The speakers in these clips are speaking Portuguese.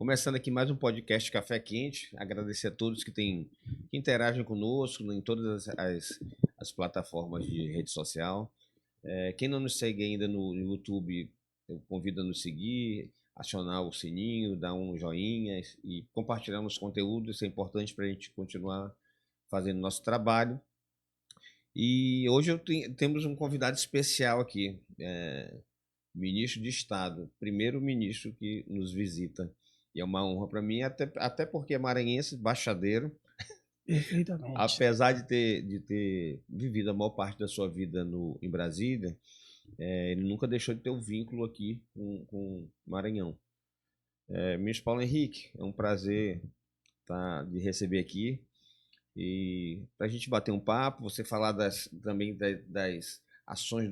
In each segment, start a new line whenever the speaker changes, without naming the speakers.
Começando aqui mais um podcast Café Quente. Agradecer a todos que interagem conosco em todas as plataformas de rede social. Quem não nos segue ainda no YouTube, eu convido a nos seguir, acionar o sininho, dar um joinha e compartilhar nos conteúdos. Isso é importante para a gente continuar fazendo nosso trabalho. E hoje temos um convidado especial aqui, ministro de Estado, primeiro ministro que nos visita. E é uma honra para mim, até porque é maranhense, baixadeiro.
Perfeitamente.
Apesar de ter vivido a maior parte da sua vida em Brasília, ele nunca deixou de ter um vínculo aqui com Maranhão. Ministro Paulo Henrique, é um prazer de receber aqui. E para a gente bater um papo, você falar também das ações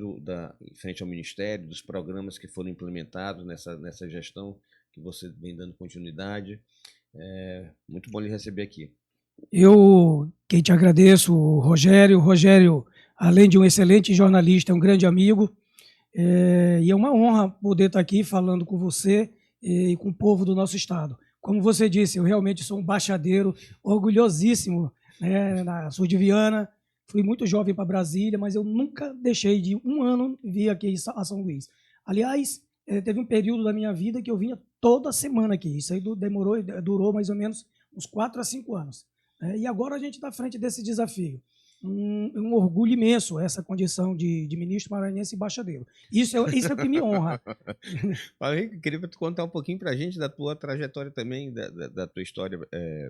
frente ao Ministério, dos programas que foram implementados nessa gestão que você vem dando continuidade. Muito bom lhe receber aqui.
Eu quem te agradeço, Rogério. Rogério, além de um excelente jornalista, é um grande amigo. E é uma honra poder estar aqui falando com você e com o povo do nosso estado. Como você disse, eu realmente sou um baixadeiro, orgulhosíssimo, né, na sul de Viana. Fui muito jovem para Brasília, mas eu nunca deixei de um ano vir aqui a São Luís. Aliás, teve um período da minha vida que eu vinha toda semana aqui. Isso aí durou mais ou menos uns 4 a 5 anos. E agora a gente está à frente desse desafio. Um orgulho imenso essa condição de ministro maranhense e baixadeiro. Isso é o que me honra.
Paulo Henrique, queria tu contar um pouquinho para a gente da tua trajetória também, da tua história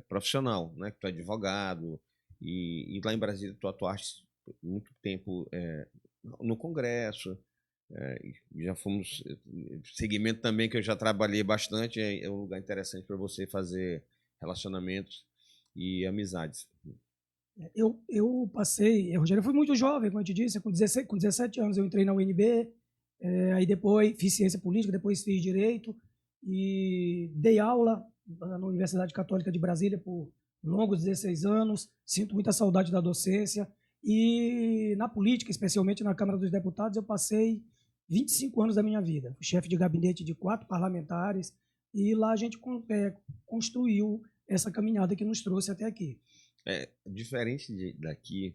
profissional, né? Que tu é advogado e lá em Brasília tu atuaste muito tempo no Congresso. Já fomos segmento também que eu já trabalhei bastante. É um lugar interessante para você fazer relacionamentos e amizades.
Eu passei, Rogério, eu fui muito jovem, como eu te disse, com 17 anos eu entrei na UNB, aí depois fiz ciência política, depois fiz direito e dei aula na Universidade Católica de Brasília por longos 16 anos, sinto muita saudade da docência e na política, especialmente na Câmara dos Deputados, eu passei 25 anos da minha vida, fui chefe de gabinete de 4 parlamentares e lá a gente construiu essa caminhada que nos trouxe até aqui.
Diferente daqui,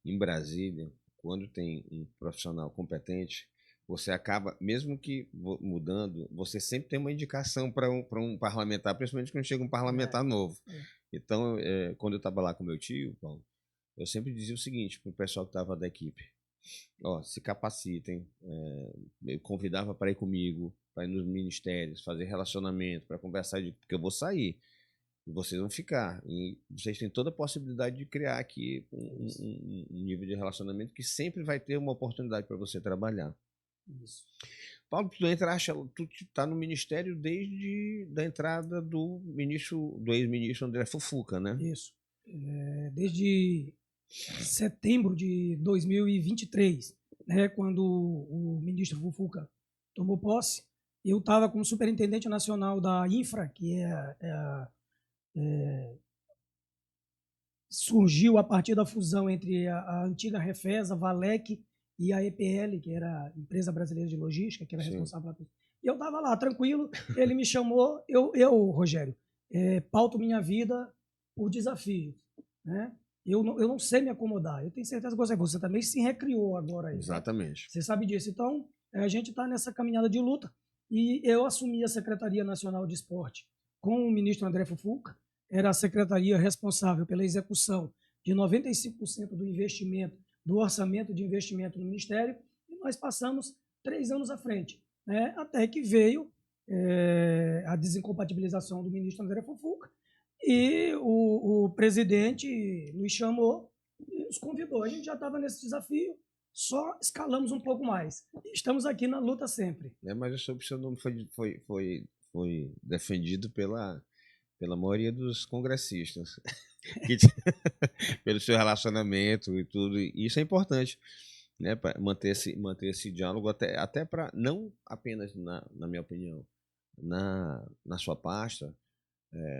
em Brasília, quando tem um profissional competente, você acaba, mesmo que mudando, você sempre tem uma indicação para um parlamentar, principalmente quando chega um parlamentar novo. Então, quando eu estava lá com meu tio, Paulo, eu sempre dizia o seguinte para o pessoal que estava da equipe: se capacitem, eu convidava para ir comigo, para ir nos ministérios, fazer relacionamento, para conversar, porque eu vou sair. E vocês vão ficar. E vocês têm toda a possibilidade de criar aqui um nível de relacionamento que sempre vai ter uma oportunidade para você trabalhar.
Isso.
Paulo, tu está no ministério desde a entrada do ex-ministro André Fufuca, né?
Isso. Desde setembro de 2023, né, quando o ministro Fufuca tomou posse, eu estava como superintendente nacional da Infra, que surgiu a partir da fusão entre a antiga Refesa, Valec e a EPL, que era a Empresa Brasileira de Logística, que era responsável pela... E eu estava lá, tranquilo, ele me chamou, Rogério, pauto minha vida por desafio, né? Eu não sei me acomodar, eu tenho certeza que você também se recriou agora aí.
Exatamente.
Né? Você sabe disso. Então, a gente está nessa caminhada de luta e eu assumi a Secretaria Nacional de Esporte com o ministro André Fufuca, era a secretaria responsável pela execução de 95% do investimento, do orçamento de investimento no Ministério, e nós passamos 3 anos à frente, né? Até que veio a desincompatibilização do ministro André Fufuca, e o presidente nos chamou e nos convidou. A gente já estava nesse desafio, só escalamos um pouco mais. Estamos aqui na luta sempre.
Mas eu soube que o seu nome foi defendido pela maioria dos congressistas, pelo seu relacionamento e tudo. E isso é importante, né, para manter esse diálogo, até para, não apenas, na minha opinião, na sua pasta,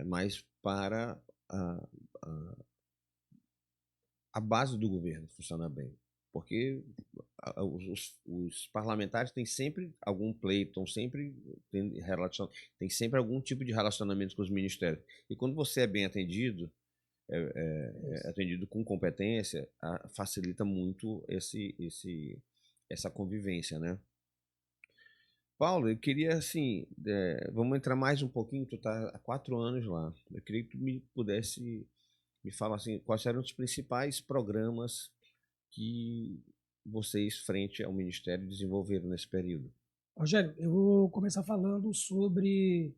mas para a base do governo funcionar bem. porque os parlamentares têm sempre algum pleito, tem sempre algum tipo de relacionamento com os ministérios. E quando você é bem atendido, atendido com competência, facilita muito essa convivência, né? Paulo, eu queria, assim, vamos entrar mais um pouquinho, tu está há 4 anos lá. Eu queria que tu pudesse me falar assim, quais eram os principais programas que vocês, frente ao Ministério, desenvolveram nesse período?
Rogério, eu vou começar falando sobre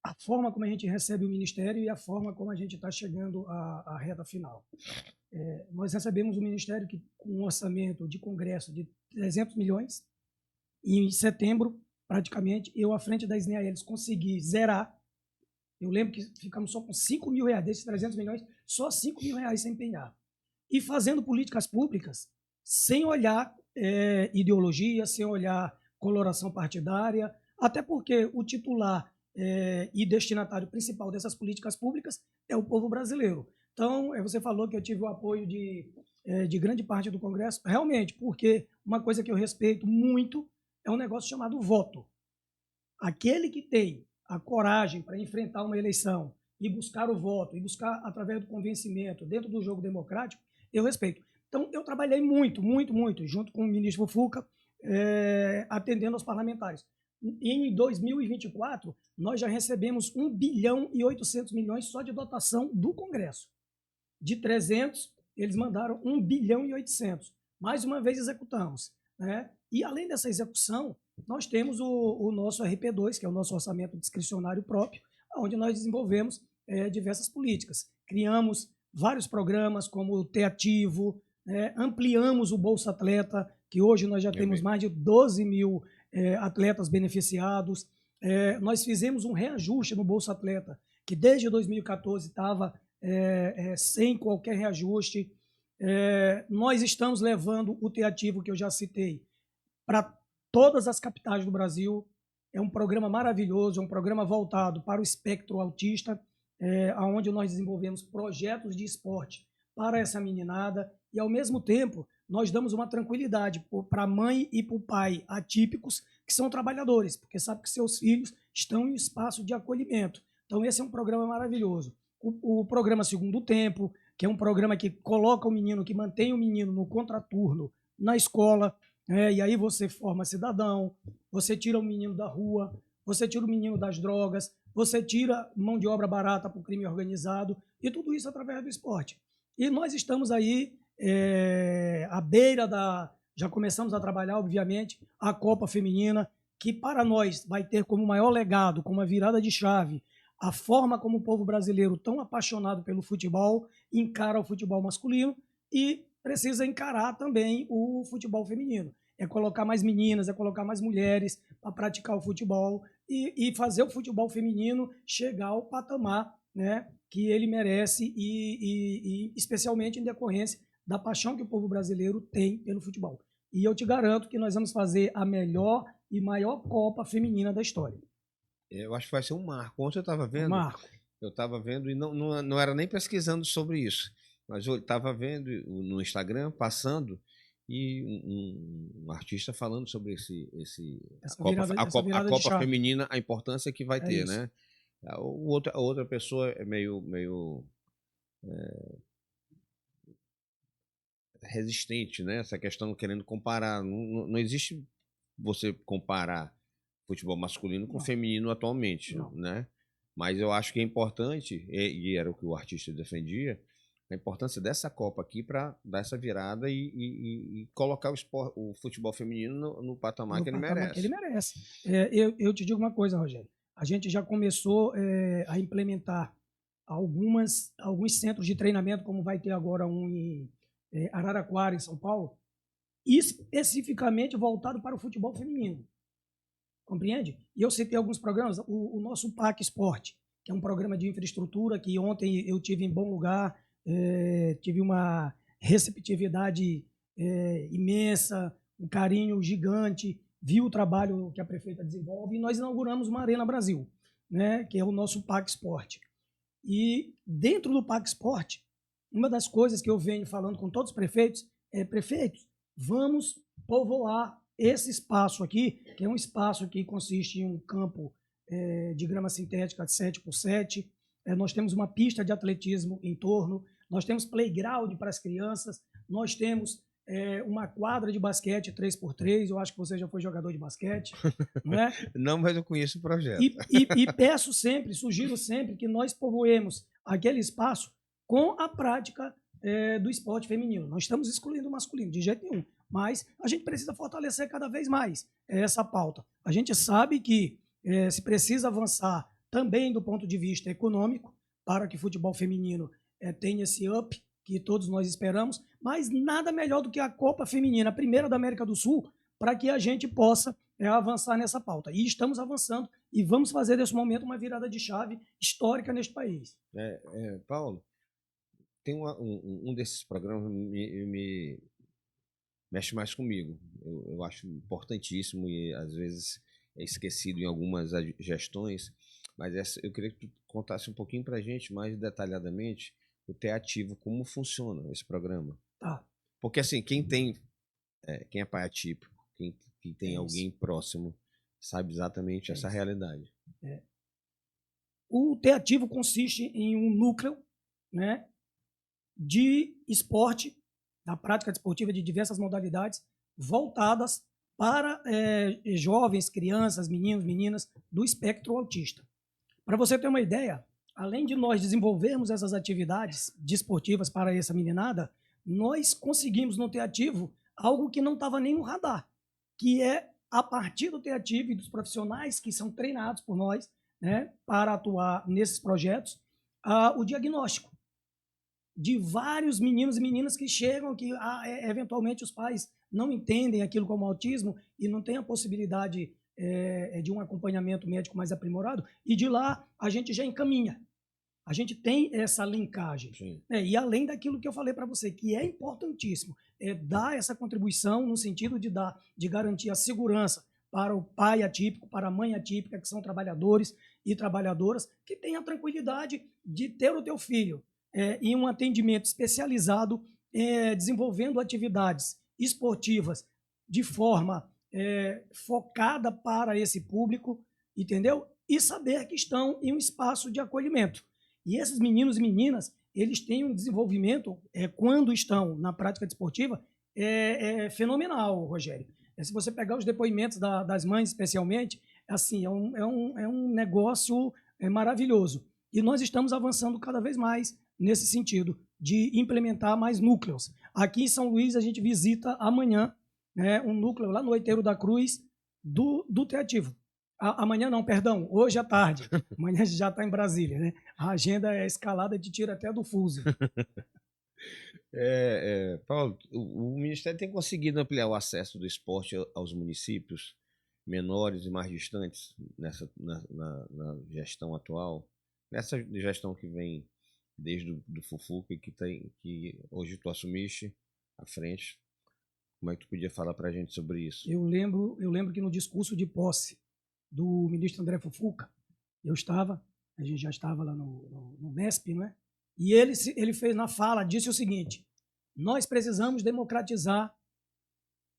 a forma como a gente recebe o Ministério e a forma como a gente está chegando à reta final. Nós recebemos o Ministério com um orçamento de Congresso de 300 milhões, e em setembro, praticamente, eu, à frente da SNEA, consegui zerar. Eu lembro que ficamos só com 5 mil reais, desses 300 milhões, só 5 mil reais sem empenhar. E fazendo políticas públicas sem olhar ideologia, sem olhar coloração partidária, até porque o titular e destinatário principal dessas políticas públicas é o povo brasileiro. Então, você falou que eu tive o apoio de grande parte do Congresso, realmente, porque uma coisa que eu respeito muito é um negócio chamado voto. Aquele que tem a coragem para enfrentar uma eleição e buscar o voto, e buscar através do convencimento dentro do jogo democrático, eu respeito. Então, eu trabalhei muito, junto com o ministro Fufuca, atendendo aos parlamentares. Em 2024, nós já recebemos 1 bilhão e 800 milhões só de dotação do Congresso. De 300, eles mandaram 1 bilhão e 800. Mais uma vez executamos, né? E além dessa execução, nós temos o nosso RP2, que é o nosso orçamento discricionário próprio, onde nós desenvolvemos diversas políticas. Criamos vários programas, como o T-Ativo, ampliamos o Bolsa Atleta, que hoje nós já temos mais de 12 mil atletas beneficiados. Nós fizemos um reajuste no Bolsa Atleta, que desde 2014 estava sem qualquer reajuste. Nós estamos levando o T-Ativo, que eu já citei, para todas as capitais do Brasil. É um programa maravilhoso, é um programa voltado para o espectro autista, onde nós desenvolvemos projetos de esporte para essa meninada e, ao mesmo tempo, nós damos uma tranquilidade para a mãe e para o pai atípicos que são trabalhadores, porque sabe que seus filhos estão em espaço de acolhimento. Então, esse é um programa maravilhoso. O programa Segundo Tempo, que é um programa que coloca o menino, que mantém o menino no contraturno na escola, e aí você forma cidadão, você tira o menino da rua, você tira o menino das drogas, você tira mão de obra barata para o crime organizado, e tudo isso através do esporte. E nós estamos aí à beira já começamos a trabalhar, obviamente, a Copa Feminina, que para nós vai ter como maior legado, como uma virada de chave, a forma como o povo brasileiro, tão apaixonado pelo futebol, encara o futebol masculino e precisa encarar também o futebol feminino. É colocar mais meninas, é colocar mais mulheres para praticar o futebol e fazer o futebol feminino chegar ao patamar, né, que ele merece e especialmente em decorrência da paixão que o povo brasileiro tem pelo futebol. E eu te garanto que nós vamos fazer a melhor e maior Copa Feminina da história.
Eu acho que vai ser um marco. Ontem eu estava vendo,
eu
estava vendo e não era nem pesquisando sobre isso, mas eu estava vendo no Instagram, passando, e um artista falando sobre a Copa Feminina, a importância que vai ter, né? A outra pessoa é meio resistente, né? Essa questão querendo comparar. Não existe você comparar futebol masculino com feminino atualmente, né? Mas eu acho que é importante, e era o que o artista defendia, a importância dessa Copa aqui para dar essa virada e colocar o futebol feminino no patamar que ele merece.
Eu te digo uma coisa, Rogério. A gente já começou a implementar alguns centros de treinamento, como vai ter agora um em Araraquara, em São Paulo, especificamente voltado para o futebol feminino. Compreende? E eu citei alguns programas, o nosso PAC Esporte, que é um programa de infraestrutura que ontem eu tive em bom lugar, tive uma receptividade imensa, um carinho gigante, vi o trabalho que a prefeita desenvolve e nós inauguramos uma Arena Brasil, né, que é o nosso PAC Esporte. E dentro do PAC Esporte, uma das coisas que eu venho falando com todos os prefeitos é: prefeitos, vamos povoar esse espaço aqui, que é um espaço que consiste em um campo de grama sintética de 7x7, nós temos uma pista de atletismo em torno, nós temos playground para as crianças, nós temos uma quadra de basquete 3x3, eu acho que você já foi jogador de basquete, não é?
Não, mas eu conheço o projeto.
E peço sempre, sugiro sempre que nós povoemos aquele espaço com a prática do esporte feminino. Não estamos excluindo o masculino, de jeito nenhum, mas a gente precisa fortalecer cada vez mais essa pauta. A gente sabe que se precisa avançar também do ponto de vista econômico para que o futebol feminino tenha esse up que todos nós esperamos, mas nada melhor do que a Copa Feminina, a primeira da América do Sul, para que a gente possa avançar nessa pauta. E estamos avançando e vamos fazer desse momento uma virada de chave histórica neste país.
Paulo, tem um desses programas me mexe mais comigo. Eu acho importantíssimo e às vezes é esquecido em algumas gestões, mas eu queria que tu contasse um pouquinho para a gente mais detalhadamente o T-Ativo, como funciona esse programa.
Tá.
Porque assim, quem é pai atípico, quem tem alguém próximo, sabe exatamente essa realidade.
O T-Ativo consiste em um núcleo, né, de esporte, da prática desportiva de diversas modalidades, voltadas para jovens, crianças, meninos, meninas do espectro autista. Para você ter uma ideia, além de nós desenvolvermos essas atividades desportivas para essa meninada, nós conseguimos no T-Ativo algo que não estava nem no radar, que é, a partir do T-Ativo e dos profissionais que são treinados por nós, né, para atuar nesses projetos, o diagnóstico de vários meninos e meninas que chegam, que eventualmente os pais não entendem aquilo como autismo e não têm a possibilidade de um acompanhamento médico mais aprimorado, e de lá a gente já encaminha. A gente tem essa linkagem. E além daquilo que eu falei para você, que é importantíssimo, dar essa contribuição no sentido de garantir a segurança para o pai atípico, para a mãe atípica, que são trabalhadores e trabalhadoras, que tenham a tranquilidade de ter o teu filho em um atendimento especializado, desenvolvendo atividades esportivas de forma focada para esse público, entendeu? E saber que estão em um espaço de acolhimento. E esses meninos e meninas, eles têm um desenvolvimento, quando estão na prática desportiva, fenomenal, Rogério. Se você pegar os depoimentos das mães, especialmente, assim, é um negócio maravilhoso. E nós estamos avançando cada vez mais nesse sentido, de implementar mais núcleos. Aqui em São Luís, a gente visita amanhã um núcleo lá no Outeiro da Cruz do T-Ativo. Amanhã não, perdão, hoje à tarde. Amanhã a gente já está em Brasília, né? A agenda é escalada de tiro até do fuso.
Paulo, o Ministério tem conseguido ampliar o acesso do esporte aos municípios menores e mais distantes na gestão atual? Nessa gestão que vem desde o Fufuca e que hoje tu assumiste à frente, como é que tu podia falar para a gente sobre isso?
Eu lembro que no discurso de posse do ministro André Fufuca, a gente já estava lá no MESP, não é? E ele fez na fala, disse o seguinte: nós precisamos democratizar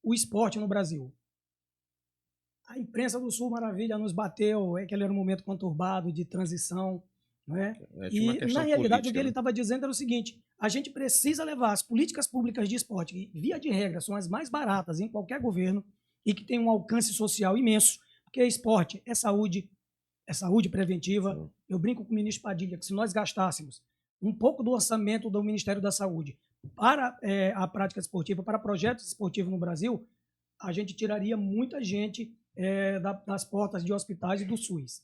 o esporte no Brasil. A imprensa do Sul Maravilha nos bateu, que ele era um momento conturbado de transição, não é? E, na realidade, política, o que ele estava dizendo era o seguinte: a gente precisa levar as políticas públicas de esporte, que, via de regra, são as mais baratas em qualquer governo e que tem um alcance social imenso, porque esporte é saúde preventiva. Sim. Eu brinco com o ministro Padilha que se nós gastássemos um pouco do orçamento do Ministério da Saúde para a prática esportiva, para projetos esportivos no Brasil, a gente tiraria muita gente das portas de hospitais e do SUS.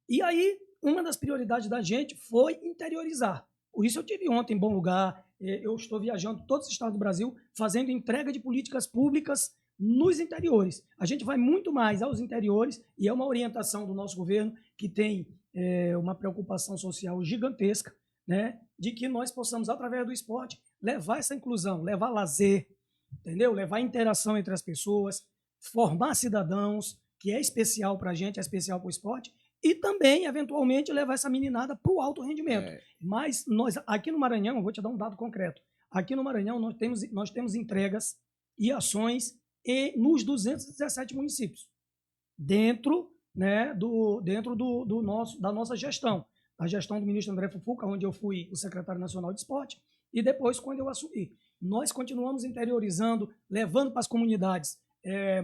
E aí, uma das prioridades da gente foi interiorizar. Por isso eu tive ontem em Bom Lugar, eu estou viajando todos os estados do Brasil, fazendo entrega de políticas públicas nos interiores. A gente vai muito mais aos interiores e é uma orientação do nosso governo que tem uma preocupação social gigantesca, né, de que nós possamos, através do esporte, levar essa inclusão, levar lazer, entendeu? Levar interação entre as pessoas, formar cidadãos, que é especial para a gente, é especial para o esporte, e também, eventualmente, levar essa meninada para o alto rendimento. Mas nós, aqui no Maranhão, eu vou te dar um dado concreto. Aqui no Maranhão, nós temos entregas e ações nos 217 municípios, dentro, né, da nossa gestão, a gestão do ministro André Fufuca, onde eu fui o secretário nacional de esporte, e depois, quando eu assumi. Nós continuamos interiorizando, levando para as comunidades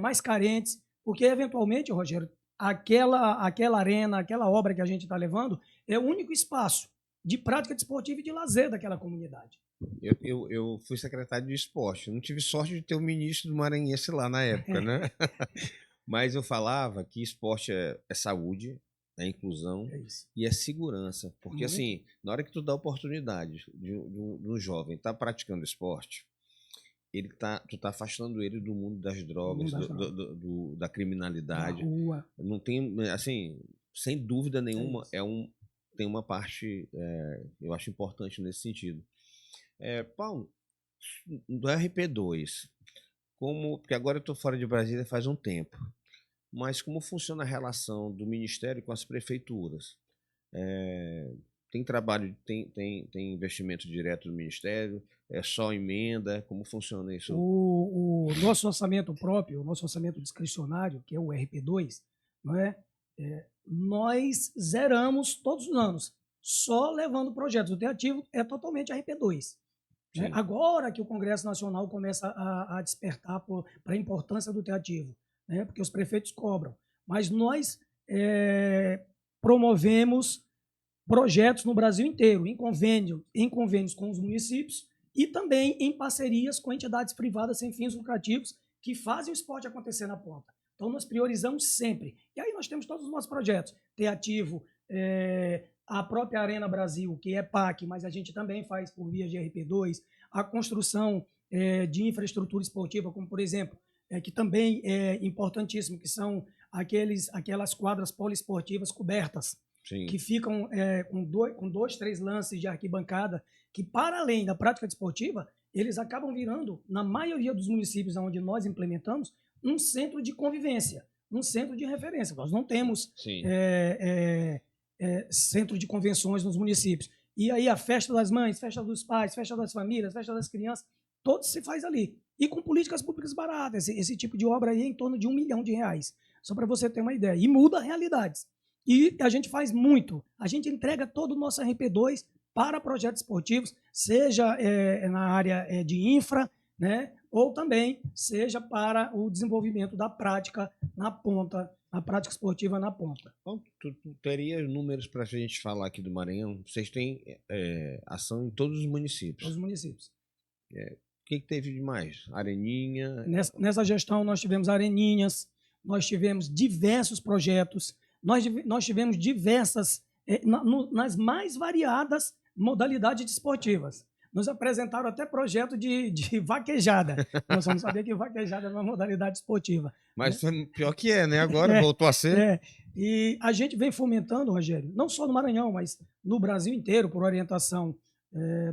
mais carentes, porque, eventualmente, Rogério, aquela arena, aquela obra que a gente está levando, é o único espaço de prática desportiva e de lazer daquela comunidade.
Eu fui secretário de esporte, não tive sorte de ter o ministro do Maranhense lá na época, né? Mas eu falava que esporte é saúde, é inclusão e é segurança. Porque, assim, na hora que tu dá oportunidade de um jovem estar praticando esporte, tu tá afastando ele do mundo das drogas, da criminalidade.
Da rua.
Não tem, assim, sem dúvida nenhuma, tem uma parte, eu acho importante nesse sentido. Paulo, do RP2, porque agora eu estou fora de Brasília faz um tempo, mas como funciona a relação do Ministério com as prefeituras? Tem trabalho, tem investimento direto do Ministério? É só emenda? Como funciona isso?
O nosso orçamento próprio, o nosso orçamento discricionário, que é o RP2, não é? Nós zeramos todos os anos, só levando projetos. O teativo é totalmente RP2. Né? Agora que o Congresso Nacional começa a despertar para a importância do teativo, né? Porque os prefeitos cobram. Mas nós promovemos projetos no Brasil inteiro, em convênios com os municípios e também em parcerias com entidades privadas sem fins lucrativos que fazem o esporte acontecer na ponta. Então, nós priorizamos sempre. E aí nós temos todos os nossos projetos. Teativo, a própria Arena Brasil, que é PAC, mas a gente também faz por via de RP2, a construção de infraestrutura esportiva, como, por exemplo, que também é importantíssimo, que são aquelas quadras poliesportivas cobertas,
Sim.
Que ficam com 2, 3 lances de arquibancada, que, para além da prática desportiva, eles acabam virando, na maioria dos municípios onde nós implementamos, um centro de convivência, um centro de referência. Nós não temos centro de convenções nos municípios. E aí a festa das mães, festa dos pais, festa das famílias, festa das crianças, todo se faz ali. E com políticas públicas baratas. Esse tipo de obra aí é em torno de R$1 milhão, só para você ter uma ideia. E muda realidades. E a gente faz muito. A gente entrega todo o nosso RP2 para projetos esportivos, seja na área de infra, né, ou também seja para o desenvolvimento da prática na ponta, a prática esportiva na ponta.
Bom, tu teria números para a gente falar aqui do Maranhão? Vocês têm ação em todos os municípios?
Todos os municípios.
O que teve de mais? Areninha?
Nessa gestão nós tivemos areninhas, nós tivemos diversos projetos, nós tivemos diversas, nas mais variadas modalidades desportivas. Nos apresentaram até projeto de vaquejada. Nós só não sabia que vaquejada era uma modalidade esportiva.
Mas pior que né? Agora voltou a ser.
E a gente vem fomentando, Rogério, não só no Maranhão, mas no Brasil inteiro, por orientação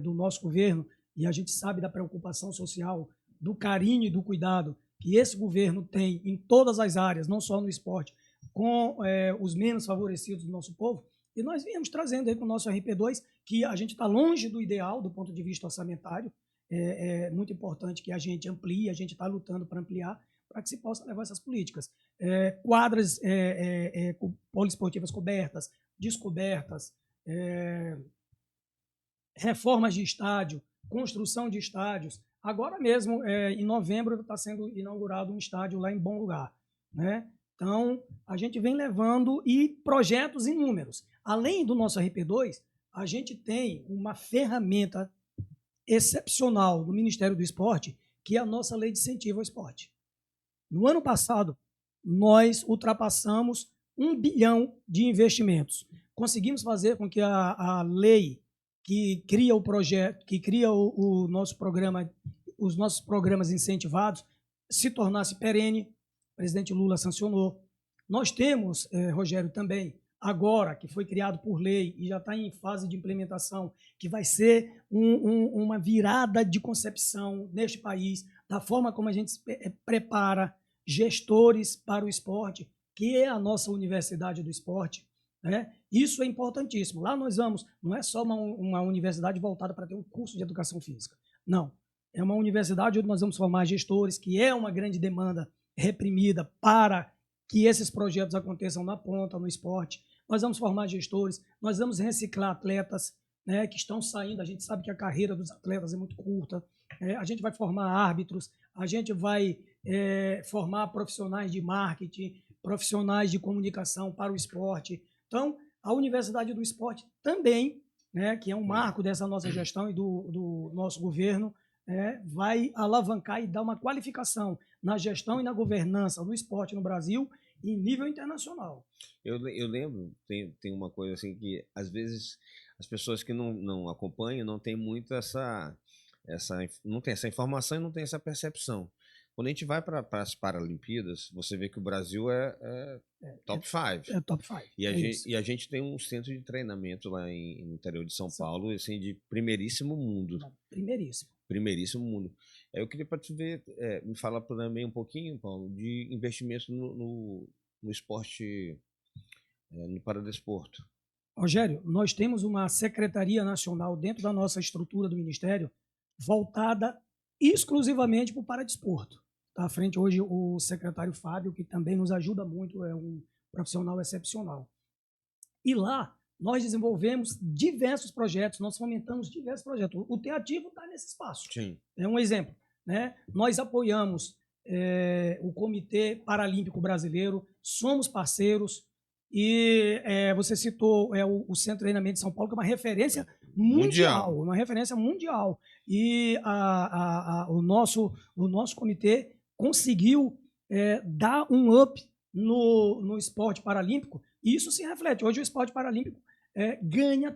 do nosso governo, e a gente sabe da preocupação social, do carinho e do cuidado que esse governo tem em todas as áreas, não só no esporte, com os menos favorecidos do nosso povo. E nós viemos trazendo aí com o nosso RP2, que a gente está longe do ideal do ponto de vista orçamentário. É muito importante que a gente amplie, a gente está lutando para ampliar, para que se possa levar essas políticas. Quadras poliesportivas cobertas, descobertas, reformas de estádio, construção de estádios. Agora mesmo, em novembro, está sendo inaugurado um estádio lá em Bom Lugar, né? Então, a gente vem levando projetos inúmeros. Além do nosso RP2, a gente tem uma ferramenta excepcional do Ministério do Esporte, que é a nossa Lei de Incentivo ao Esporte. No ano passado, nós ultrapassamos 1 bilhão de investimentos. Conseguimos fazer com que a lei que cria o projeto, que cria o nosso programa, os nossos programas incentivados, se tornasse perene. O presidente Lula sancionou. Nós temos, Rogério, também, agora, que foi criado por lei e já está em fase de implementação, que vai ser uma virada de concepção neste país, da forma como a gente prepara gestores para o esporte, que é a nossa Universidade do Esporte. né? Isso é importantíssimo. Lá nós vamos, não é só uma universidade voltada para ter um curso de educação física. Não. É uma universidade onde nós vamos formar gestores, que é uma grande demanda reprimida para que esses projetos aconteçam na ponta, no esporte. Nós vamos formar gestores, nós vamos reciclar atletas, né, que estão saindo. A gente sabe que a carreira dos atletas é muito curta. A gente vai formar árbitros, a gente vai formar profissionais de marketing, profissionais de comunicação para o esporte. Então, a Universidade do Esporte também, né, que é um marco dessa nossa gestão e do nosso governo, vai alavancar e dar uma qualificação na gestão e na governança do esporte no Brasil em nível internacional.
Eu lembro, tem uma coisa assim que, às vezes, as pessoas que não acompanham não têm muito não tem essa informação e não tem essa percepção. Quando a gente vai para as Paralimpíadas, você vê que o Brasil é top 5.
É top 5.
E a gente tem um centro de treinamento lá no interior de São Paulo, assim, de primeiríssimo mundo. Primeiríssimo mundo. Eu queria para te ver, me falar também um pouquinho, Paulo, de investimento no esporte, no paradesporto.
Rogério, nós temos uma Secretaria Nacional dentro da nossa estrutura do Ministério voltada exclusivamente para o paradesporto. Está à frente hoje o secretário Fábio, que também nos ajuda muito, é um profissional excepcional. E lá nós desenvolvemos diversos projetos, nós fomentamos diversos projetos. O Teativo está nesse espaço.
Sim.
É um exemplo, né? Nós apoiamos o Comitê Paralímpico Brasileiro, somos parceiros, e você citou o Centro de Treinamento de São Paulo, que é uma referência mundial. Uma referência mundial. E o nosso comitê conseguiu dar um up no esporte paralímpico, e isso se reflete. Hoje o esporte paralímpico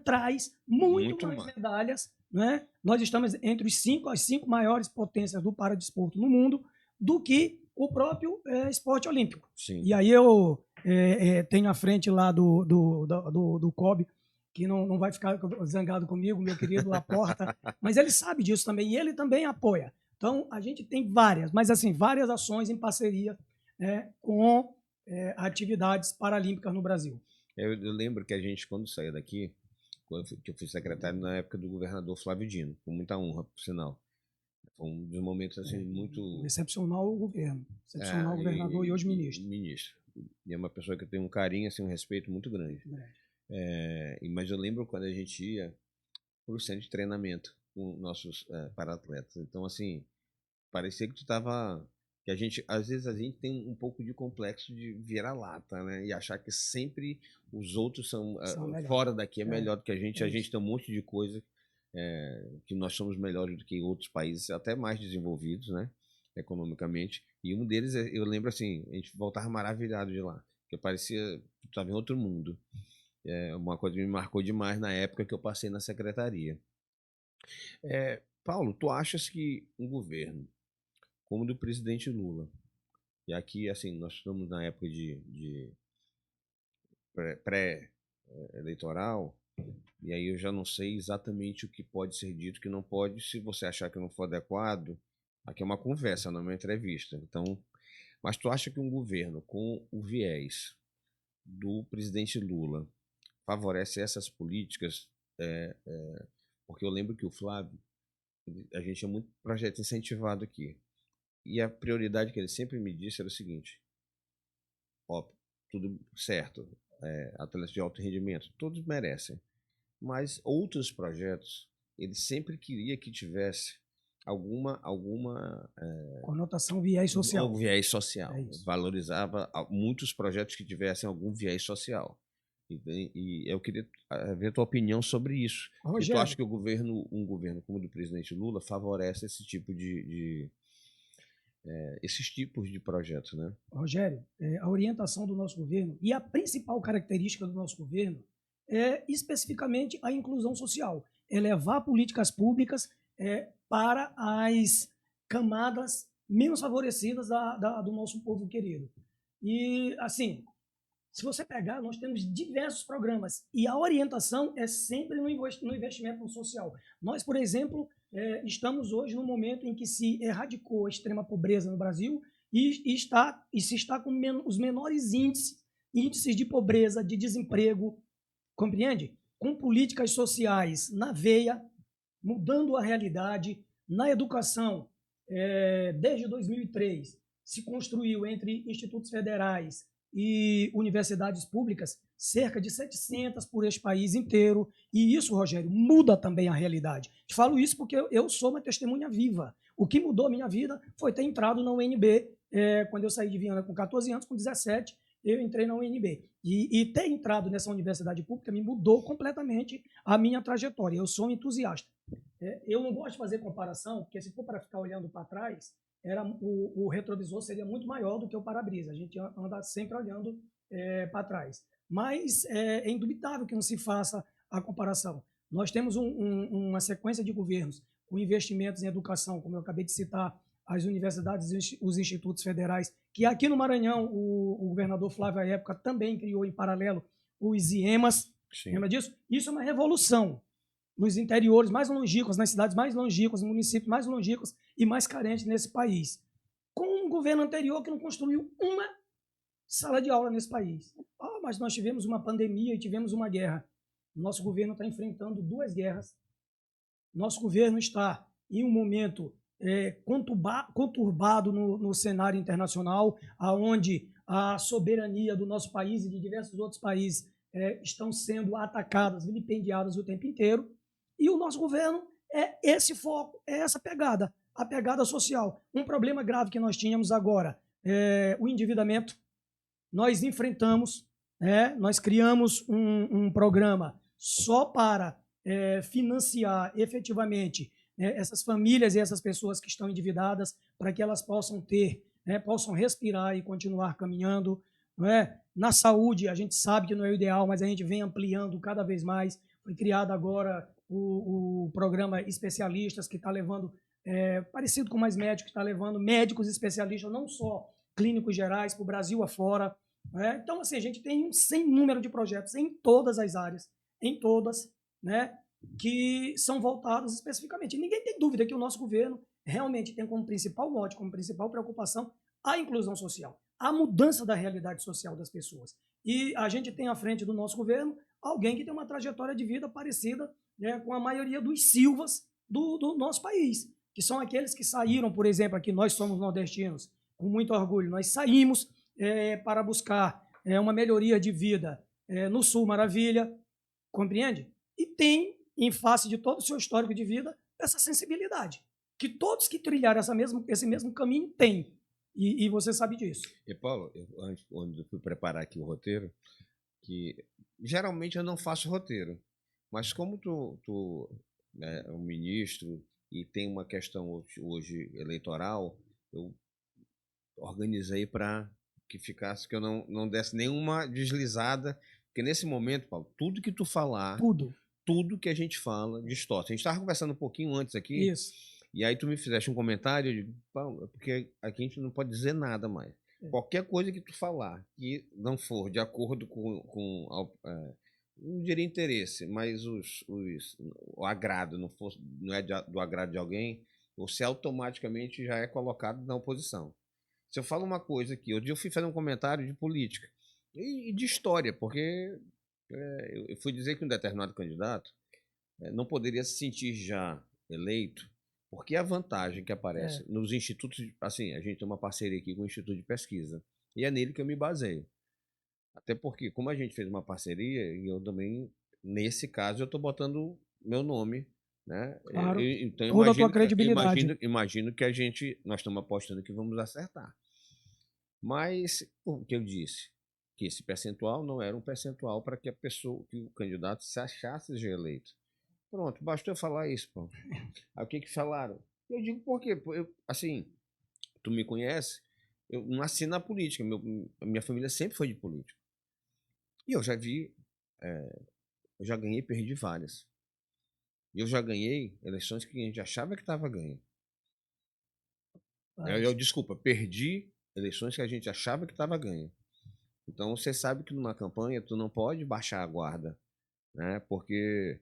traz muito mais medalhas, né? Nós estamos entre as 5 maiores potências do paradesporto no mundo, do que o próprio esporte olímpico.
Sim.
E aí eu tenho à frente lá do COB, que não vai ficar zangado comigo, meu querido Laporta, mas ele sabe disso também, e ele também apoia. Então, a gente tem várias ações em parceria com atividades paralímpicas no Brasil.
Eu lembro que a gente, quando saiu daqui, que eu fui secretário na época do governador Flávio Dino, com muita honra, por sinal. Foi um dos momentos assim, muito...
Excepcional o governo, excepcional o governador e hoje ministro.
E é uma pessoa que eu tenho um carinho, assim, um respeito muito grande. Mas eu lembro quando a gente ia para o centro de treinamento com nossos para-atletas. Então, assim, parecia que que às vezes a gente tem um pouco de complexo de vira-lata, né? E achar que sempre os outros são fora daqui melhor do que a gente. A gente tem um monte de coisa que nós somos melhores do que outros países, até mais desenvolvidos, né? Economicamente. E um deles, eu lembro assim, a gente voltava maravilhado de lá, que parecia que estava em outro mundo. Uma coisa que me marcou demais na época que eu passei na secretaria. Paulo, tu achas que um governo como o do presidente Lula, e aqui, assim, nós estamos na época de pré-eleitoral, e aí eu já não sei exatamente o que pode ser dito, o que não pode. Se você achar que não for adequado, aqui é uma conversa, não é uma entrevista. Então, mas tu acha que um governo com o viés do presidente Lula favorece essas políticas? Porque eu lembro que o Flávio, a gente tinha muito projeto incentivado aqui, e a prioridade que ele sempre me disse era o seguinte: tudo certo, atletas de alto rendimento, todos merecem, mas outros projetos, ele sempre queria que tivesse alguma
conotação, viés social.
Viés social. Valorizava muitos projetos que tivessem algum viés social. E eu queria ver a tua opinião sobre isso.
Rogério,
e tu acha que um governo como o do presidente Lula favorece esse tipo esses tipos de projetos, né?
Rogério, a orientação do nosso governo e a principal característica do nosso governo é especificamente a inclusão social, é levar políticas públicas para as camadas menos favorecidas do nosso povo querido. E, assim, se você pegar, nós temos diversos programas e a orientação é sempre no investimento no social. Nós, por exemplo, estamos hoje no momento em que se erradicou a extrema pobreza no Brasil e se está com os menores índices índices de pobreza, de desemprego, compreende? Com políticas sociais na veia, mudando a realidade. Na educação, desde 2003, se construiu entre institutos federais e universidades públicas cerca de 700 por este país inteiro. E isso, Rogério, muda também a realidade. Te falo isso porque eu sou uma testemunha viva. O que mudou a minha vida foi ter entrado na UNB, quando eu saí de Viana com 14 anos, com 17, eu entrei na UNB. E ter entrado nessa universidade pública me mudou completamente a minha trajetória. Eu sou um entusiasta. Eu não gosto de fazer comparação, porque se for para ficar olhando para trás, o retrovisor seria muito maior do que o para-brisa. A gente anda sempre olhando para trás. Mas é indubitável que não se faça a comparação. Nós temos uma sequência de governos com investimentos em educação, como eu acabei de citar, as universidades e os institutos federais, que aqui no Maranhão o governador Flávio, à época, também criou em paralelo os IEMAS. Sim. Lembra disso? Isso é uma revolução nos interiores mais longínquos, nas cidades mais longínquas, nos municípios mais longínquos e mais carentes nesse país. Com um governo anterior que não construiu uma sala de aula nesse país. Mas nós tivemos uma pandemia e tivemos uma guerra. Nosso governo está enfrentando 2 guerras. Nosso governo está em um momento conturbado no cenário internacional, onde a soberania do nosso país e de diversos outros países estão sendo atacadas, vilipendiadas o tempo inteiro. E o nosso governo é esse foco, é essa pegada, a pegada social. Um problema grave que nós tínhamos agora é o endividamento. Nós enfrentamos, nós criamos um programa só para financiar efetivamente essas famílias e essas pessoas que estão endividadas, para que elas possam possam respirar e continuar caminhando. Não é? Na saúde, a gente sabe que não é o ideal, mas a gente vem ampliando cada vez mais. Foi criado agora o programa Especialistas, que está levando, parecido com Mais Médicos, que está levando médicos especialistas, não só clínicos gerais, para o Brasil afora. Então, assim, a gente tem um sem número de projetos em todas as áreas, em todas, que são voltados especificamente. E ninguém tem dúvida que o nosso governo realmente tem como principal mote, como principal preocupação, a inclusão social, a mudança da realidade social das pessoas. E a gente tem à frente do nosso governo alguém que tem uma trajetória de vida parecida com a maioria dos Silvas do nosso país, que são aqueles que saíram, por exemplo, aqui nós somos nordestinos, com muito orgulho, nós saímos para buscar uma melhoria de vida no Sul Maravilha, compreende? E tem, em face de todo o seu histórico de vida, essa sensibilidade, que todos que trilharam esse mesmo caminho têm, e você sabe disso.
E Paulo, quando eu fui preparar aqui o roteiro, que geralmente eu não faço roteiro, mas como tu é um ministro e tem uma questão hoje eleitoral, eu organizei para que ficasse, que eu não desse nenhuma deslizada, porque nesse momento, Paulo, tudo que tu falar, tudo que a gente fala distorce. A gente estava conversando um pouquinho antes aqui,
isso.
E aí tu me fizeste um comentário, eu digo, Paulo, porque aqui a gente não pode dizer nada mais. Qualquer coisa que tu falar que não for de acordo com não diria interesse, mas o agrado não é do agrado de alguém, você automaticamente já é colocado na oposição. Se eu falo uma coisa aqui, outro dia eu fui fazer um comentário de política e de história, porque eu fui dizer que um determinado candidato não poderia se sentir já eleito, porque a vantagem que aparece nos institutos, assim, a gente tem uma parceria aqui com o Instituto de Pesquisa, e é nele que eu me baseio. Até porque, como a gente fez uma parceria, e eu também, nesse caso, eu estou botando meu nome, né?
Claro,
então,
toda a tua credibilidade.
Imagino que nós estamos apostando que vamos acertar. Mas, o que eu disse, que esse percentual não era um percentual para que o candidato se achasse já eleito. Pronto, bastou eu falar isso, pô. Aí o que falaram? Eu digo, por quê? Assim, tu me conhece, eu nasci na política, minha família sempre foi de política. E eu já vi, eu já ganhei e perdi várias. Eu já ganhei eleições que a gente achava que estava ganho. Desculpa, perdi eleições que a gente achava que estava ganho. Então você sabe que numa campanha tu não pode baixar a guarda, né? Porque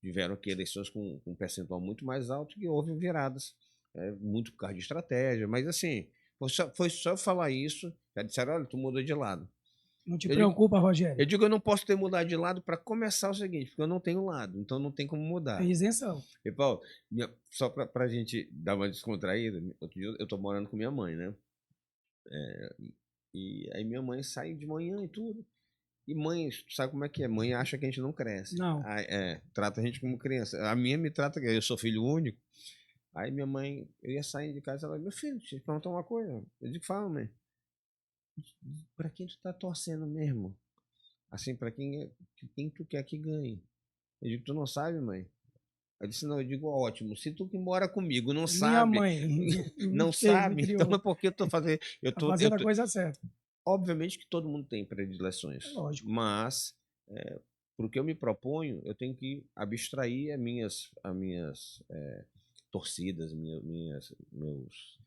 tiveram aqui eleições com um percentual muito mais alto que houve viradas, muito por causa de estratégia, mas assim, foi só eu falar isso, já disseram, olha, tu mudou de lado.
Não te preocupa, Rogério.
Eu digo, eu não posso ter mudado de lado para começar o seguinte, porque eu não tenho lado, então não tem como mudar.
É isenção.
E, Paulo, só para a gente dar uma descontraída, outro dia eu tô morando com minha mãe, né? E aí minha mãe sai de manhã e tudo. E mãe, sabe como é que é? Mãe acha que a gente não cresce.
Não.
Trata a gente como criança. A minha me trata, eu sou filho único. Aí minha mãe, eu ia sair de casa, ela, meu filho, deixa eu te perguntar uma coisa. Eu digo, fala, mãe. Pra quem tu tá torcendo mesmo? Assim, pra quem tu quer que ganhe? Eu digo, tu não sabe, mãe? Eu disse, não, eu digo, ótimo, se tu que mora comigo não sabe,
Minha mãe.
não sabe, então é porque eu tô fazendo,
fazendo a coisa certa.
Obviamente que todo mundo tem predileções,
lógico.
Mas pro que eu me proponho, eu tenho que abstrair as minhas torcidas, meus,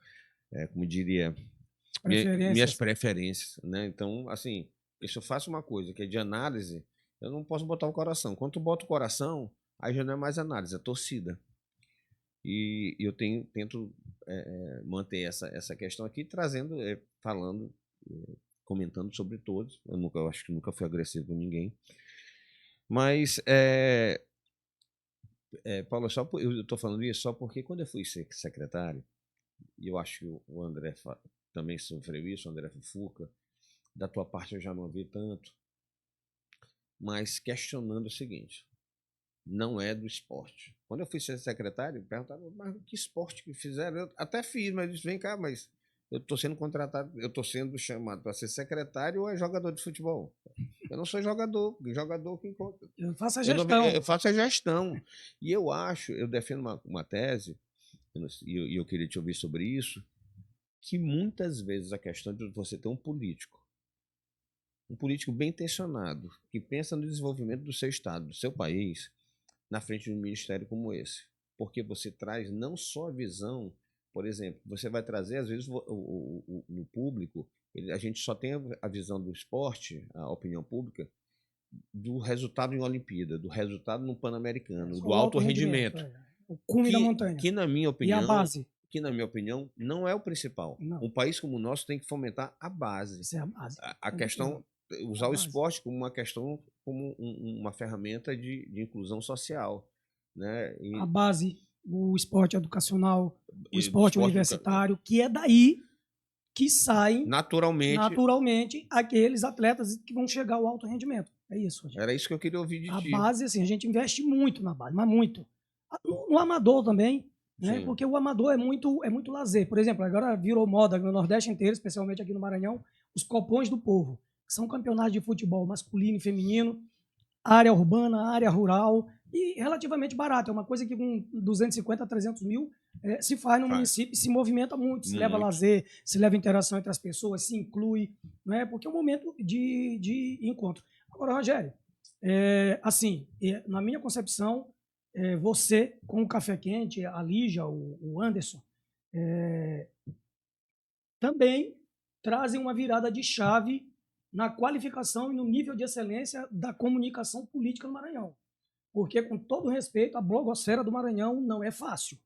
como diria, minhas preferências, né? Então, assim, se eu faço uma coisa que é de análise, eu não posso botar o coração. Quando tu bota o coração, aí já não é mais análise, é torcida. E eu tento manter essa questão aqui, trazendo, falando, comentando sobre todos. Eu acho que nunca fui agressivo com ninguém. Mas, Paulo, eu estou falando isso só porque quando eu fui secretário, e eu acho que o André também sofreu isso, o André Fufuca, da tua parte eu já não vi tanto, mas questionando o seguinte, não é do esporte. Quando eu fui ser secretário, perguntaram, mas que esporte que fizeram? Eu até fiz, mas disse, vem cá, mas eu estou sendo contratado, eu estou sendo chamado para ser secretário ou é jogador de futebol? Eu não sou jogador que encontra.
Eu faço a gestão.
Eu faço a gestão. E eu defendo uma tese, e eu queria te ouvir sobre isso, que muitas vezes a questão de você ter um político bem intencionado, que pensa no desenvolvimento do seu estado, do seu país, na frente de um ministério como esse. Porque você traz não só a visão, por exemplo, você vai trazer, às vezes, no público, a gente só tem a visão do esporte, a opinião pública, do resultado em Olimpíada, do resultado no Pan-Americano, do alto rendimento.
O cume da montanha.
Que, na minha opinião,
e a base.
Que, na minha opinião, não é o principal.
Não.
Um país como o nosso tem que fomentar a base.
Isso é a base.
A questão, usar o esporte como uma questão, como uma ferramenta de inclusão social. Né?
A base, o esporte educacional, o esporte universitário, que é daí que saem naturalmente aqueles atletas que vão chegar ao alto rendimento. É isso, Rogério.
Era isso que eu queria ouvir de ti.
A base, assim, a gente investe muito na base, mas muito. No amador também, né? Porque o amador é muito lazer. Por exemplo, agora virou moda no Nordeste inteiro, especialmente aqui no Maranhão, os Copões do Povo, que são campeonatos de futebol masculino e feminino, área urbana, área rural, e relativamente barato. É uma coisa que com 250 a 300 mil se faz no município, se movimenta muito, se leva lazer, se leva interação entre as pessoas, se inclui, né? Porque é um momento de encontro. Agora, Rogério, assim, na minha concepção, você, com o Café Quente, a Lígia, o Anderson, também trazem uma virada de chave na qualificação e no nível de excelência da comunicação política no Maranhão. Porque, com todo respeito, a blogosfera do Maranhão não é fácil.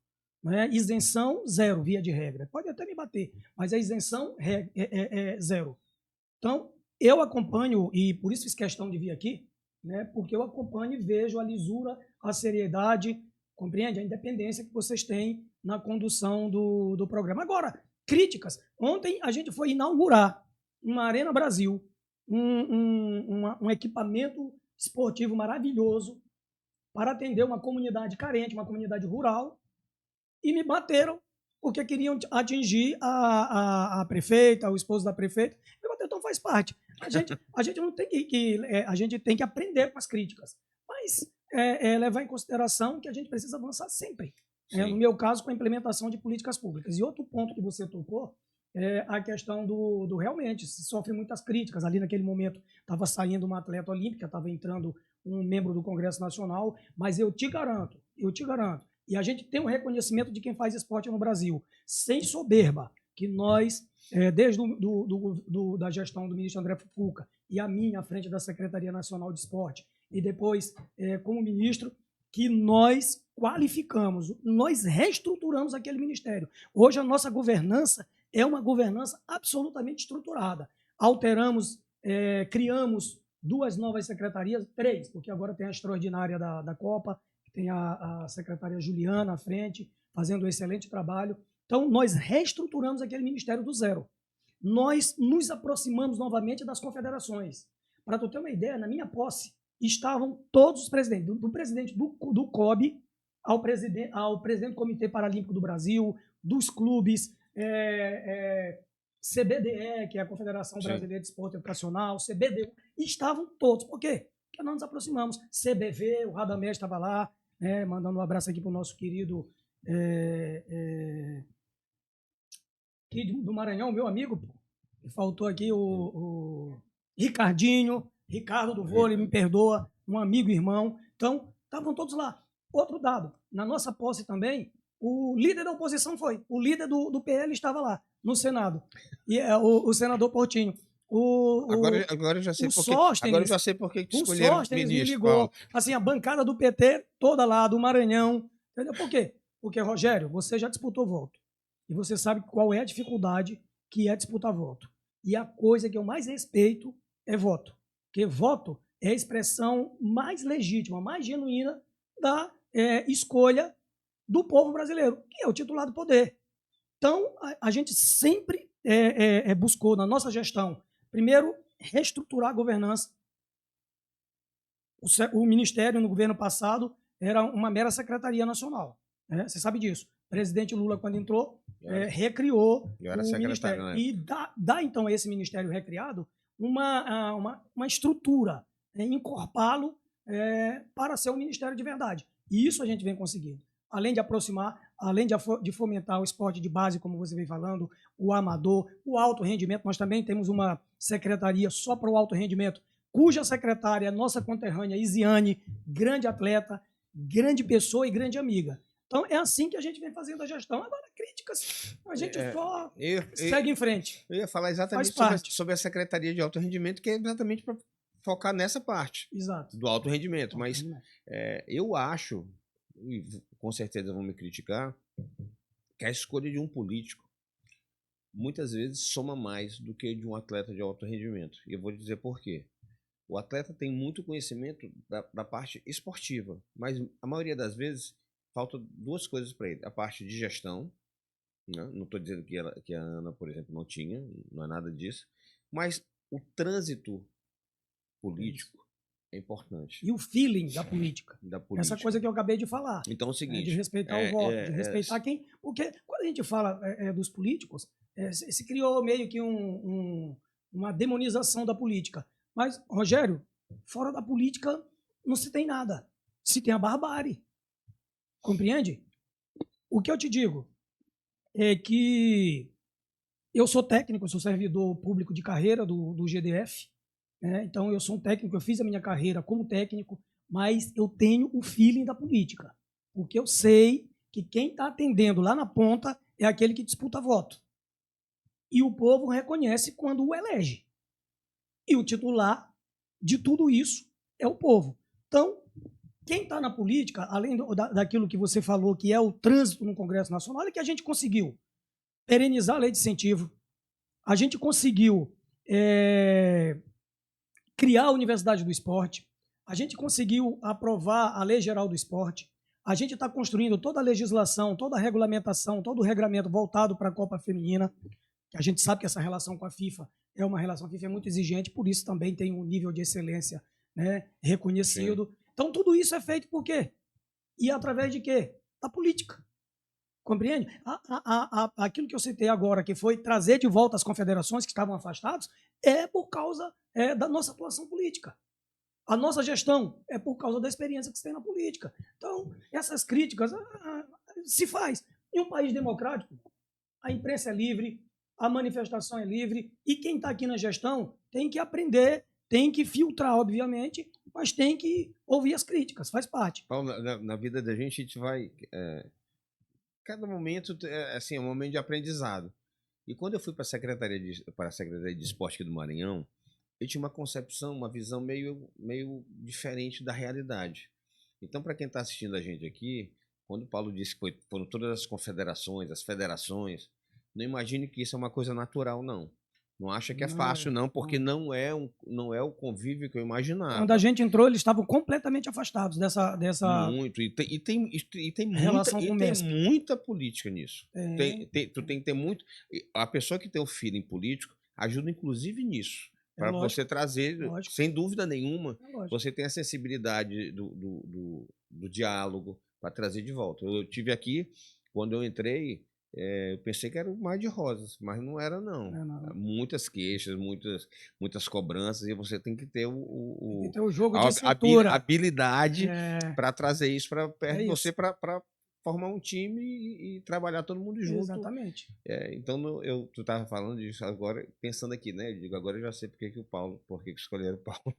Né? Isenção, zero, via de regra. Pode até me bater, mas a isenção é zero. Então, eu acompanho, e por isso fiz questão de vir aqui, né? Porque eu acompanho e vejo a lisura, a seriedade, compreende? A independência que vocês têm na condução do programa. Agora, críticas. Ontem a gente foi inaugurar uma Arena Brasil, um equipamento esportivo maravilhoso para atender uma comunidade carente, uma comunidade rural, e me bateram porque queriam atingir a prefeita, o esposo da prefeita. Então faz parte. A gente não tem a gente tem que aprender com as críticas, mas levar em consideração que a gente precisa avançar sempre. No meu caso, com a implementação de políticas públicas. E outro ponto que você tocou é a questão do realmente, se sofre muitas críticas. Ali naquele momento estava saindo uma atleta olímpica, estava entrando um membro do Congresso Nacional, mas eu te garanto, e a gente tem um reconhecimento de quem faz esporte no Brasil, sem soberba, que nós, desde da gestão do ministro André Fufuca e a minha à frente da Secretaria Nacional de Esporte, e depois como ministro, que nós qualificamos, nós reestruturamos aquele ministério. Hoje a nossa governança é uma governança absolutamente estruturada. Alteramos criamos 2 novas secretarias, 3, porque agora tem a extraordinária da Copa, tem a secretária Juliana à frente, fazendo um excelente trabalho. Então, nós reestruturamos aquele ministério do zero. Nós nos aproximamos novamente das confederações. Para tu ter uma ideia, na minha posse estavam todos os presidentes, do presidente do COB ao presidente do Comitê Paralímpico do Brasil, dos clubes, CBDE, que é a Confederação Brasileira de Esporte Educacional, CBDU, estavam todos. Por quê? Porque nós nos aproximamos. CBV, o Radamés estava lá, mandando um abraço aqui para o nosso querido do Maranhão, meu amigo, pô. Faltou aqui o Ricardinho, Ricardo do vôlei, me perdoa, um amigo e irmão. Então, estavam todos lá. Outro dado, na nossa posse também, o líder da oposição foi. O líder do PL estava lá, no Senado. E o senador Portinho.
Agora eu já sei por quê.
Agora
eu já sei por que escolheram o ministro.
Me ligou. Assim, a bancada do PT toda lá, do Maranhão. Entendeu? Por quê? Porque, Rogério, você já disputou voto. E você sabe qual é a dificuldade que é disputar voto. E a coisa que eu mais respeito é voto. Porque voto é a expressão mais legítima, mais genuína da escolha do povo brasileiro, que é o titular do poder. Então, a gente sempre buscou, na nossa gestão, primeiro, reestruturar a governança. O ministério, no governo passado, era uma mera secretaria nacional. Você sabe disso. O presidente Lula, quando entrou, recriou o ministério. Né? E dá, então, a esse ministério recriado uma estrutura, encorpá-lo para ser um ministério de verdade. E isso a gente vem conseguindo. Além de aproximar, além de fomentar o esporte de base, como você vem falando, o amador, o alto rendimento. Nós também temos uma secretaria só para o alto rendimento, cuja secretária é nossa conterrânea Isiane, grande atleta, grande pessoa e grande amiga. Então, é assim que a gente vem fazendo a gestão. Agora, críticas, a gente só segue em frente.
Eu ia falar exatamente sobre a Secretaria de Alto Rendimento, que é exatamente para focar nessa parte.
Exato.
Do alto rendimento. Mas eu acho, e com certeza vão me criticar, que a escolha de um político muitas vezes soma mais do que de um atleta de alto rendimento. E eu vou dizer por quê. O atleta tem muito conhecimento da parte esportiva, mas a maioria das vezes falta 2 coisas para ele. A parte de gestão, né? Não estou dizendo que a Ana, por exemplo, não tinha, não é nada disso, mas o trânsito político é importante.
E o feeling da política. Essa coisa que eu acabei de falar.
Então é o seguinte...
de respeitar o voto, de respeitar quem... Porque quando a gente fala dos políticos, se criou meio que uma demonização da política. Mas, Rogério, fora da política não se tem nada. Se tem a barbárie. Compreende? O que eu te digo é que eu sou técnico, eu sou servidor público de carreira do GDF, então eu sou um técnico, eu fiz a minha carreira como técnico, mas eu tenho o feeling da política, porque eu sei que quem está atendendo lá na ponta é aquele que disputa voto. E o povo reconhece quando o elege. E o titular de tudo isso é o povo. Então, quem está na política, além daquilo que você falou, que é o trânsito no Congresso Nacional, é que a gente conseguiu perenizar a lei de incentivo, a gente conseguiu criar a Universidade do Esporte, a gente conseguiu aprovar a Lei Geral do Esporte, a gente está construindo toda a legislação, toda a regulamentação, todo o regramento voltado para a Copa Feminina, que a gente sabe que essa relação com a FIFA é uma relação, a FIFA é muito exigente, por isso também tem um nível de excelência reconhecido. Sim. Então, tudo isso é feito por quê? E através de quê? Da política. Compreende? Aquilo que eu citei agora, que foi trazer de volta as confederações que estavam afastadas, é por causa da nossa atuação política. A nossa gestão é por causa da experiência que se tem na política. Então, essas críticas se faz. Em um país democrático, a imprensa é livre, a manifestação é livre, e quem está aqui na gestão tem que aprender, tem que filtrar, obviamente, mas tem que ouvir as críticas, faz parte.
Paulo, na vida da gente, a gente vai... cada momento assim, é um momento de aprendizado. E quando eu fui para a Secretaria de Esporte aqui do Maranhão, eu tinha uma concepção, uma visão meio diferente da realidade. Então, para quem está assistindo a gente aqui, quando o Paulo disse que foram todas as confederações, as federações, não imagine que isso é uma coisa natural, não. Não acha que é
Não,
fácil, não, porque
não.
não é o convívio que eu
Quando a
imaginava.
gente entrou, eles estavam completamente afastados dessa
Muito.
relação com
E
o
tem
MESP.
muita política nisso.
É,
Tu tem que ter muito. A pessoa que tem o feeling político ajuda, inclusive, nisso.
é
Para você
lógico,
trazer,
lógico,
sem dúvida nenhuma,
é lógico.
você tem a sensibilidade do diálogo para trazer de volta. Eu tive aqui, quando eu entrei, eu pensei que era o mar de rosas, mas não era, não.
Não, não.
Muitas queixas, muitas cobranças, e você tem que ter
Tem que ter o jogo de
a
cintura.
habilidade
É,
para trazer isso para perto
é
de você,
isso.
para formar um time e trabalhar todo mundo junto.
Exatamente.
Então, tu estava falando disso agora, pensando aqui, né? Eu digo, agora eu já sei por que escolheram o Paulo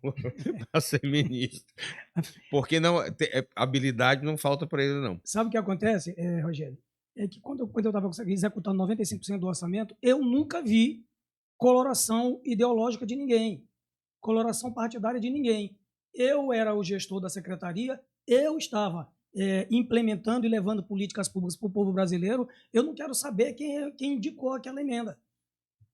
para ser ministro. Porque não, habilidade não falta para ele, não.
Sabe o que acontece, Rogério? É que quando eu estava executando 95% do orçamento, eu nunca vi coloração ideológica de ninguém, coloração partidária de ninguém. Eu era o gestor da secretaria, eu estava implementando e levando políticas públicas para o povo brasileiro. Eu não quero saber quem indicou aquela emenda.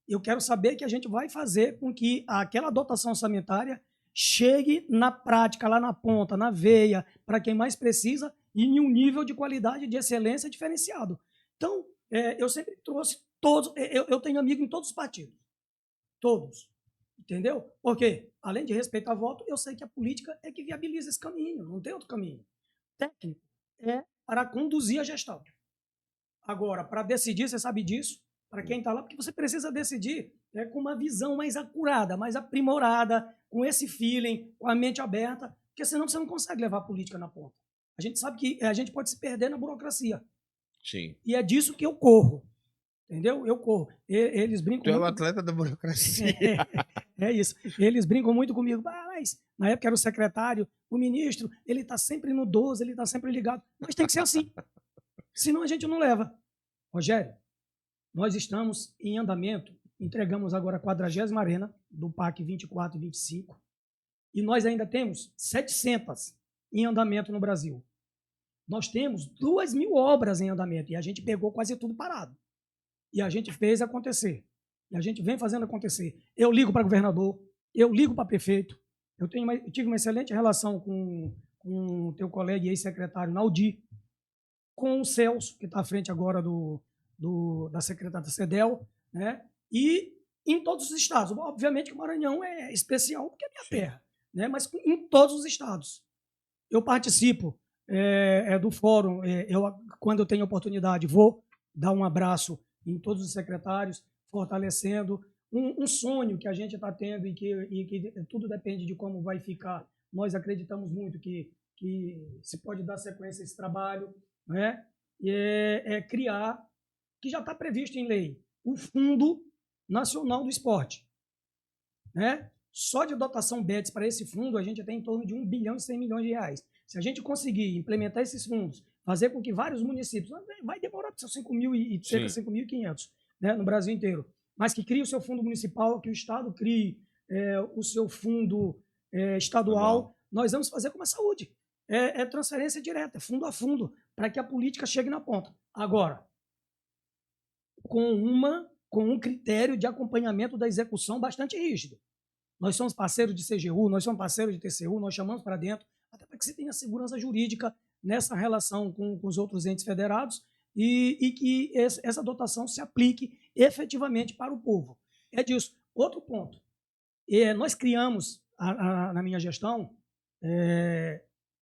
Eu quero saber que a gente vai fazer com que aquela dotação orçamentária chegue na prática, lá na ponta, na veia, para quem mais precisa e em um nível de qualidade e de excelência diferenciado. Então, eu sempre trouxe todos, eu tenho amigo em todos os partidos, todos, entendeu? Porque, além de respeitar voto, eu sei que a política é que viabiliza esse caminho, não tem outro caminho. Técnico é para conduzir a gestão. Agora, para decidir, você sabe disso, para quem está lá, porque você precisa decidir com uma visão mais acurada, mais aprimorada, com esse feeling, com a mente aberta, porque senão você não consegue levar a política na ponta. A gente sabe que a gente pode se perder na burocracia.
Sim.
E é disso que eu corro. Entendeu? Eu corro. Eles brincam
Tu é o
muito.
atleta da burocracia.
É isso. Eles brincam muito comigo. Mas na época era o secretário, o ministro, ele está sempre no 12, ele está sempre ligado. Mas tem que ser assim. Senão a gente não leva. Rogério, nós estamos em andamento, entregamos agora a 40ª arena do PAC 24 e 25, e nós ainda temos 700 em andamento no Brasil. Nós temos 2.000 obras em andamento, e a gente pegou quase tudo parado. E a gente fez acontecer. E a gente vem fazendo acontecer. Eu ligo para governador, eu ligo para prefeito, eu tive uma excelente relação com o teu colega e ex-secretário Naldi, com o Celso, que está à frente agora da secretária da CEDEL, né? E em todos os estados. Obviamente que o Maranhão é especial porque é minha terra, né? Mas em todos os estados. Eu participo do fórum, quando eu tenho oportunidade, vou dar um abraço em todos os secretários, fortalecendo um sonho que a gente está tendo e que tudo depende de como vai ficar. Nós acreditamos muito que se pode dar sequência a esse trabalho, né? Criar, que já está previsto em lei, o Fundo Nacional do Esporte. Né? Só de dotação BETS para esse fundo, a gente tem em torno de 1 bilhão e 100 milhões de reais. Se a gente conseguir implementar esses fundos, fazer com que vários municípios, vai demorar para 5.000 e cerca de 5.500, né, no Brasil inteiro, mas que crie o seu fundo municipal, que o Estado crie o seu fundo estadual, nós vamos fazer como a saúde. É transferência direta, é fundo a fundo, para que a política chegue na ponta. Agora, com um critério de acompanhamento da execução bastante rígido. Nós somos parceiros de CGU, nós somos parceiros de TCU, nós chamamos para dentro, até para que se tenha segurança jurídica nessa relação com os outros entes federados e que essa dotação se aplique efetivamente para o povo. É disso. Outro ponto. Nós criamos, na minha gestão,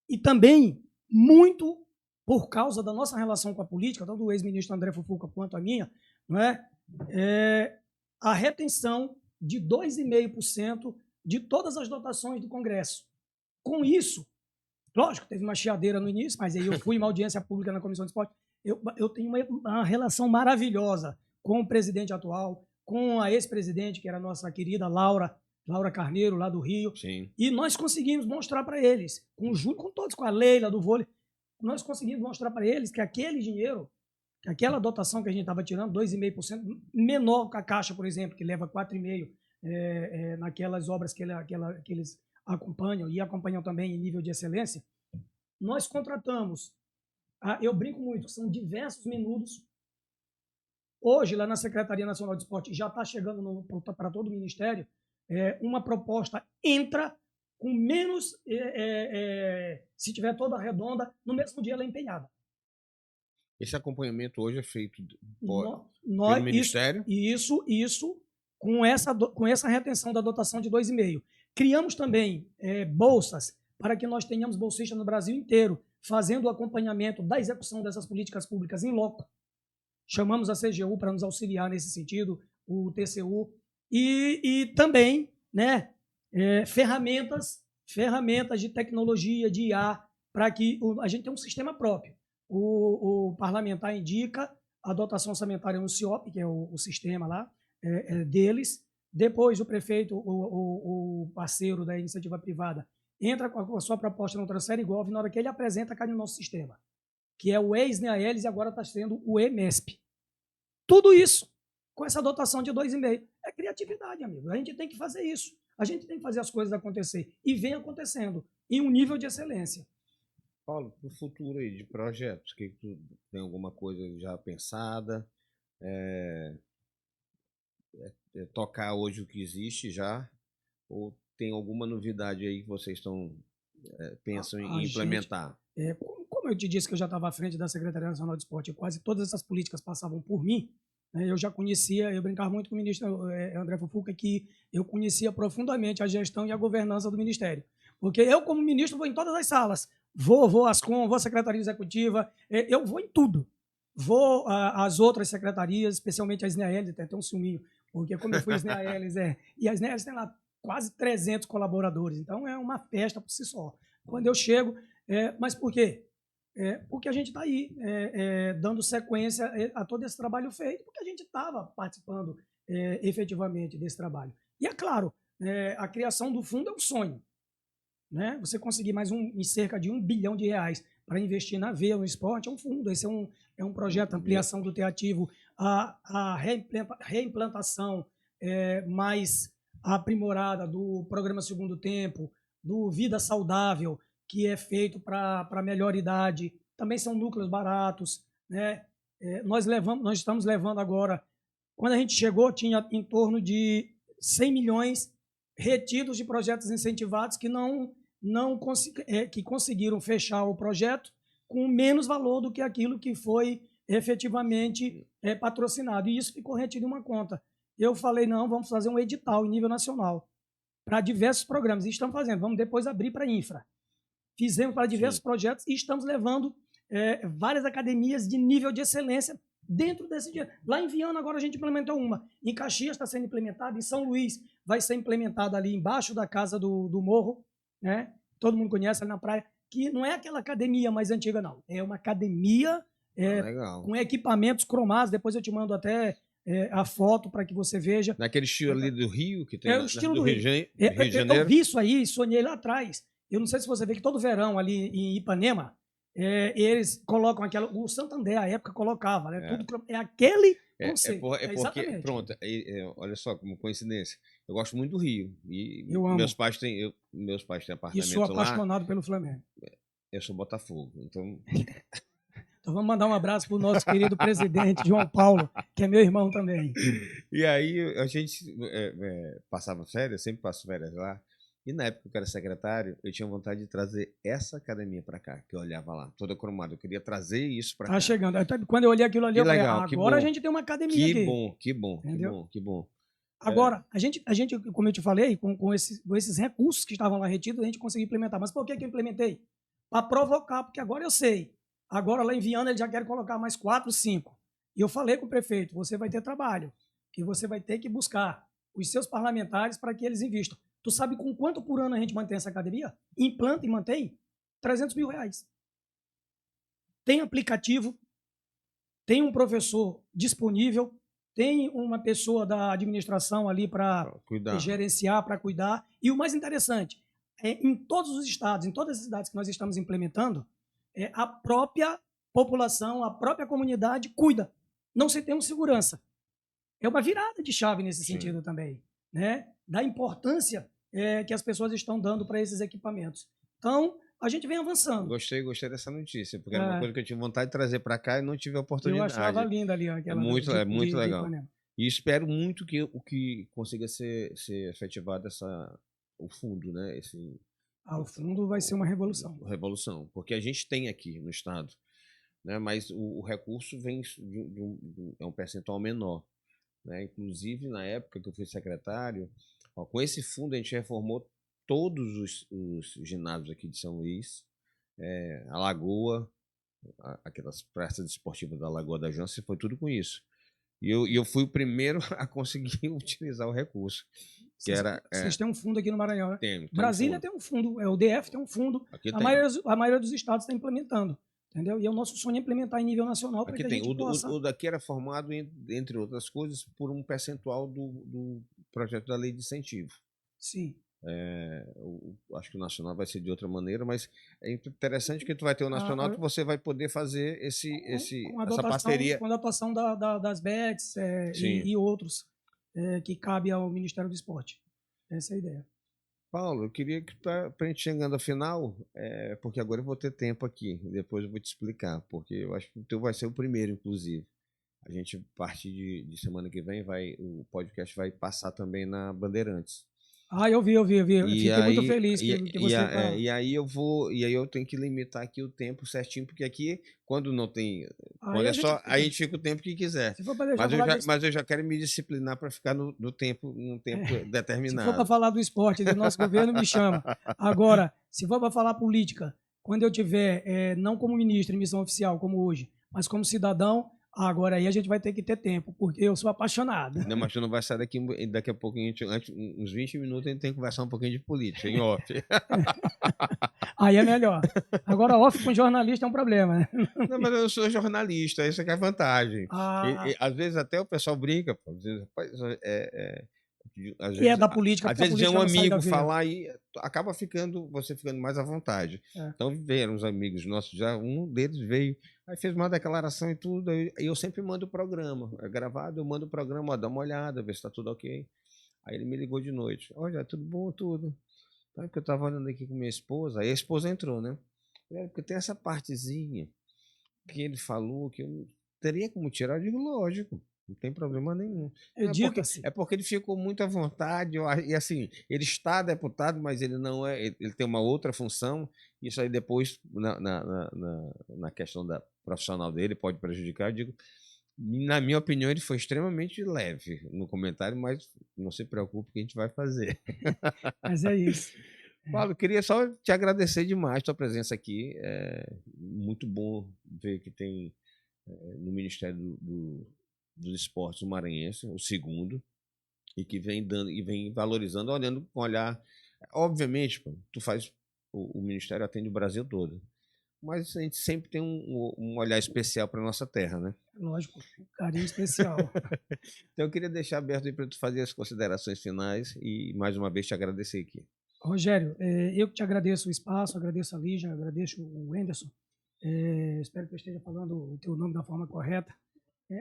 e também muito por causa da nossa relação com a política, tanto do ex-ministro André Fufuca quanto a minha, não é? A retenção de 2,5% de todas as dotações do Congresso. Com isso, lógico, teve uma chiadeira no início, mas aí eu fui em uma audiência pública na Comissão de Esporte, eu tenho uma relação maravilhosa com o presidente atual, com a ex-presidente, que era a nossa querida Laura Carneiro, lá do Rio.
Sim.
E nós conseguimos mostrar para eles, com o Júlio, com todos, com a Leila do vôlei, nós conseguimos mostrar para eles que aquele dinheiro, que aquela dotação que a gente estava tirando, 2,5%, menor que a Caixa, por exemplo, que leva 4,5% naquelas obras que eles acompanham e acompanham também em nível de excelência, nós contratamos, eu brinco muito, são diversos menudos Hoje, lá na Secretaria Nacional de Esporte, já está chegando para todo o Ministério, uma proposta entra com menos, se tiver toda redonda, no mesmo dia ela é empenhada.
Esse acompanhamento hoje é feito
Pelo
Ministério?
Isso com essa retenção da dotação de 2,5. Criamos também bolsas para que nós tenhamos bolsistas no Brasil inteiro, fazendo o acompanhamento da execução dessas políticas públicas em loco. Chamamos a CGU para nos auxiliar nesse sentido, o TCU, e também, né, ferramentas de tecnologia, de IA, para que a gente tenha um sistema próprio. O parlamentar indica a dotação orçamentária no CIOP, que é o sistema lá deles. Depois o prefeito, o parceiro da iniciativa privada, entra com a sua proposta no Transfere Gov, na hora que ele apresenta, cai no nosso sistema, que é o ex-NEAELES e agora está sendo o EMESP. Tudo isso com essa dotação de 2,5. É criatividade, amigo. A gente tem que fazer isso. A gente tem que fazer as coisas acontecer. E vem acontecendo em um nível de excelência.
Paulo, para o futuro aí de projetos, que tu tem alguma coisa já pensada? Tocar hoje o que existe já? Ou tem alguma novidade aí que vocês pensam em implementar?
Como eu te disse que eu já estava à frente da Secretaria Nacional de Esporte, e quase todas essas políticas passavam por mim, né, eu já conhecia, eu brincava muito com o ministro André Fufuca, que eu conhecia profundamente a gestão e a governança do Ministério. Porque eu, como ministro, vou em todas as salas. Vou às COM, vou à Secretaria Executiva, eu vou em tudo. Vou às outras secretarias, especialmente a SNEAELES, tem até um ciúminho, porque como eu fui SNEAELES, e a SNEAELES tem lá quase 300 colaboradores, então é uma festa por si só. Quando eu chego, mas por quê? Porque a gente está aí dando sequência a todo esse trabalho feito, porque a gente estava participando efetivamente desse trabalho. E é claro, a criação do fundo é um sonho. Né? Você conseguir mais cerca de R$1 bilhão para investir na veia, no esporte, é um fundo. Esse é um projeto, ampliação do teativo, a reimplantação mais aprimorada do programa Segundo Tempo, do Vida Saudável, que é feito para melhor idade. Também são núcleos baratos. Né? Nós estamos levando agora, quando a gente chegou, tinha em torno de 100 milhões retidos de projetos incentivados que conseguiram fechar o projeto com menos valor do que aquilo que foi efetivamente patrocinado. E isso ficou retido em uma conta. Eu falei, não, vamos fazer um edital em nível nacional para diversos programas. E estamos fazendo, vamos depois abrir para a infra. Fizemos para diversos projetos e estamos levando várias academias de nível de excelência dentro desse dia. Lá em Viana, agora a gente implementou uma. Em Caxias está sendo implementada, em São Luís vai ser implementada ali embaixo da casa do Morro, né? Todo mundo conhece ali na praia, que não é aquela academia mais antiga, não. É uma academia com equipamentos cromados. Depois eu te mando até a foto para que você veja.
Naquele estilo ali do Rio, que tem
o estilo do
Rio de Janeiro.
Eu vi isso aí, sonhei lá atrás. Eu não sei se você vê que todo verão ali em Ipanema, eles colocam o Santander, à época, colocava, né? Tudo, aquele conceito.
Porque, pronto, olha só, como coincidência, eu gosto muito do Rio. E
eu amo.
Meus pais têm apartamento lá.
E sou apaixonado pelo Flamengo.
Eu sou Botafogo, então...
Então vamos mandar um abraço para o nosso querido presidente, João Paulo, que é meu irmão também.
E aí a gente passava férias, sempre passo férias lá. E na época que eu era secretário, eu tinha vontade de trazer essa academia para cá, que eu olhava lá, toda cromada. Eu queria trazer isso para cá.
Tá chegando. Quando eu olhei aquilo ali, eu falei, agora a gente tem uma academia aqui.
Que bom.
Agora, a gente, como eu te falei, com esses recursos que estavam lá retidos, a gente conseguiu implementar. Mas por que eu implementei? Para provocar, porque agora eu sei. Agora lá em Viana ele já quer colocar mais 4, 5. E eu falei com o prefeito, você vai ter trabalho, que você vai ter que buscar os seus parlamentares para que eles investam. Tu sabe com quanto por ano a gente mantém essa academia? Implanta e mantém? R$300 mil. Tem aplicativo, tem um professor disponível, tem uma pessoa da administração ali para gerenciar, para cuidar. E o mais interessante, em todos os estados, em todas as cidades que nós estamos implementando, a própria população, a própria comunidade cuida. Não se tem um segurança. É uma virada de chave nesse sentido também, né? Da importância que as pessoas estão dando para esses equipamentos. Então, a gente vem avançando.
Gostei dessa notícia, porque era uma coisa que eu tinha vontade de trazer para cá e não tive a oportunidade.
Eu achava linda ali aquela
É muito legal.
Ipanema.
E espero muito que o que consiga ser efetivado o fundo, né?
O fundo vai ser uma revolução.
Revolução, porque a gente tem aqui no estado, né? Mas o recurso vem é um percentual menor, né? Inclusive na época que eu fui secretário, com esse fundo a gente reformou todos os ginásios aqui de São Luís, a Lagoa, aquelas praças esportivas da Lagoa da Jança, foi tudo com isso. E eu fui o primeiro a conseguir utilizar o recurso.
Vocês têm um fundo aqui no Maranhão, né?
Tem
Brasília tem um fundo, o DF tem um fundo.
Aqui
a maioria dos estados está implementando. Entendeu? E o nosso sonho é implementar em nível nacional para que a gente possa...
O daqui era formado, entre outras coisas, por um percentual do projeto da lei de incentivo.
Sim.
Acho que o nacional vai ser de outra maneira, mas é interessante que tu vai ter o nacional que você vai poder fazer essa parceria.
Com a dotação das BETs e outros que cabe ao Ministério do Esporte. Essa é a ideia.
Paulo, eu queria que para a gente chegando ao final, porque agora eu vou ter tempo aqui, depois eu vou te explicar, porque eu acho que o teu vai ser o primeiro, inclusive. A gente, a partir de semana que vem, o podcast vai passar também na Bandeirantes.
Eu vi. Fiquei muito feliz que você tá...
E aí eu tenho que limitar aqui o tempo certinho, porque aqui, quando não tem... Olha só, aí a gente fica o tempo que quiser. Mas eu já quero me disciplinar para ficar num tempo determinado.
Se for para falar do esporte do nosso governo, me chama. Agora, se for para falar política, quando eu tiver, não como ministro em missão oficial, como hoje, mas como cidadão, agora aí a gente vai ter que ter tempo, porque eu sou apaixonado.
Não, mas tu não vai sair daqui a pouco, uns 20 minutos, a gente tem que conversar um pouquinho de política, em off.
Aí é melhor. Agora, off com jornalista é um problema, né?
Não, mas eu sou jornalista, essa que é a vantagem. Às vezes até o pessoal brinca, pô, às vezes,
e é da política.
Às vezes é um amigo falar e acaba você ficando mais à vontade. Então vieram uns amigos nossos, já um deles veio, aí fez uma declaração e tudo, aí eu sempre mando o programa, é gravado, eu mando o programa, dá uma olhada, ver se está tudo ok. Aí ele me ligou de noite, olha, tudo bom, tudo. Então, porque eu estava olhando aqui com minha esposa, aí a esposa entrou, né? Porque tem essa partezinha que ele falou que eu não teria como tirar, eu digo, lógico. Não tem problema nenhum. É porque ele ficou muito à vontade. E assim, ele está deputado, mas ele não é. Ele tem uma outra função. Isso aí depois, na questão da profissional dele, pode prejudicar. Eu digo, na minha opinião, ele foi extremamente leve no comentário, mas não se preocupe que a gente vai fazer.
Mas é isso.
Paulo, queria só te agradecer demais a tua presença aqui. É muito bom ver que tem no Ministério dos Esportes do Maranhense, o segundo, e que vem dando e vem valorizando, olhando com olhar. Obviamente, tu faz o Ministério atende o Brasil todo, mas a gente sempre tem um olhar especial para nossa terra, né?
Lógico, carinho especial.
Então eu queria deixar aberto aí para tu fazer as considerações finais e mais uma vez te agradecer aqui.
Rogério, eu que te agradeço o espaço, agradeço a Lígia, agradeço o Anderson. Espero que eu esteja falando o teu nome da forma correta.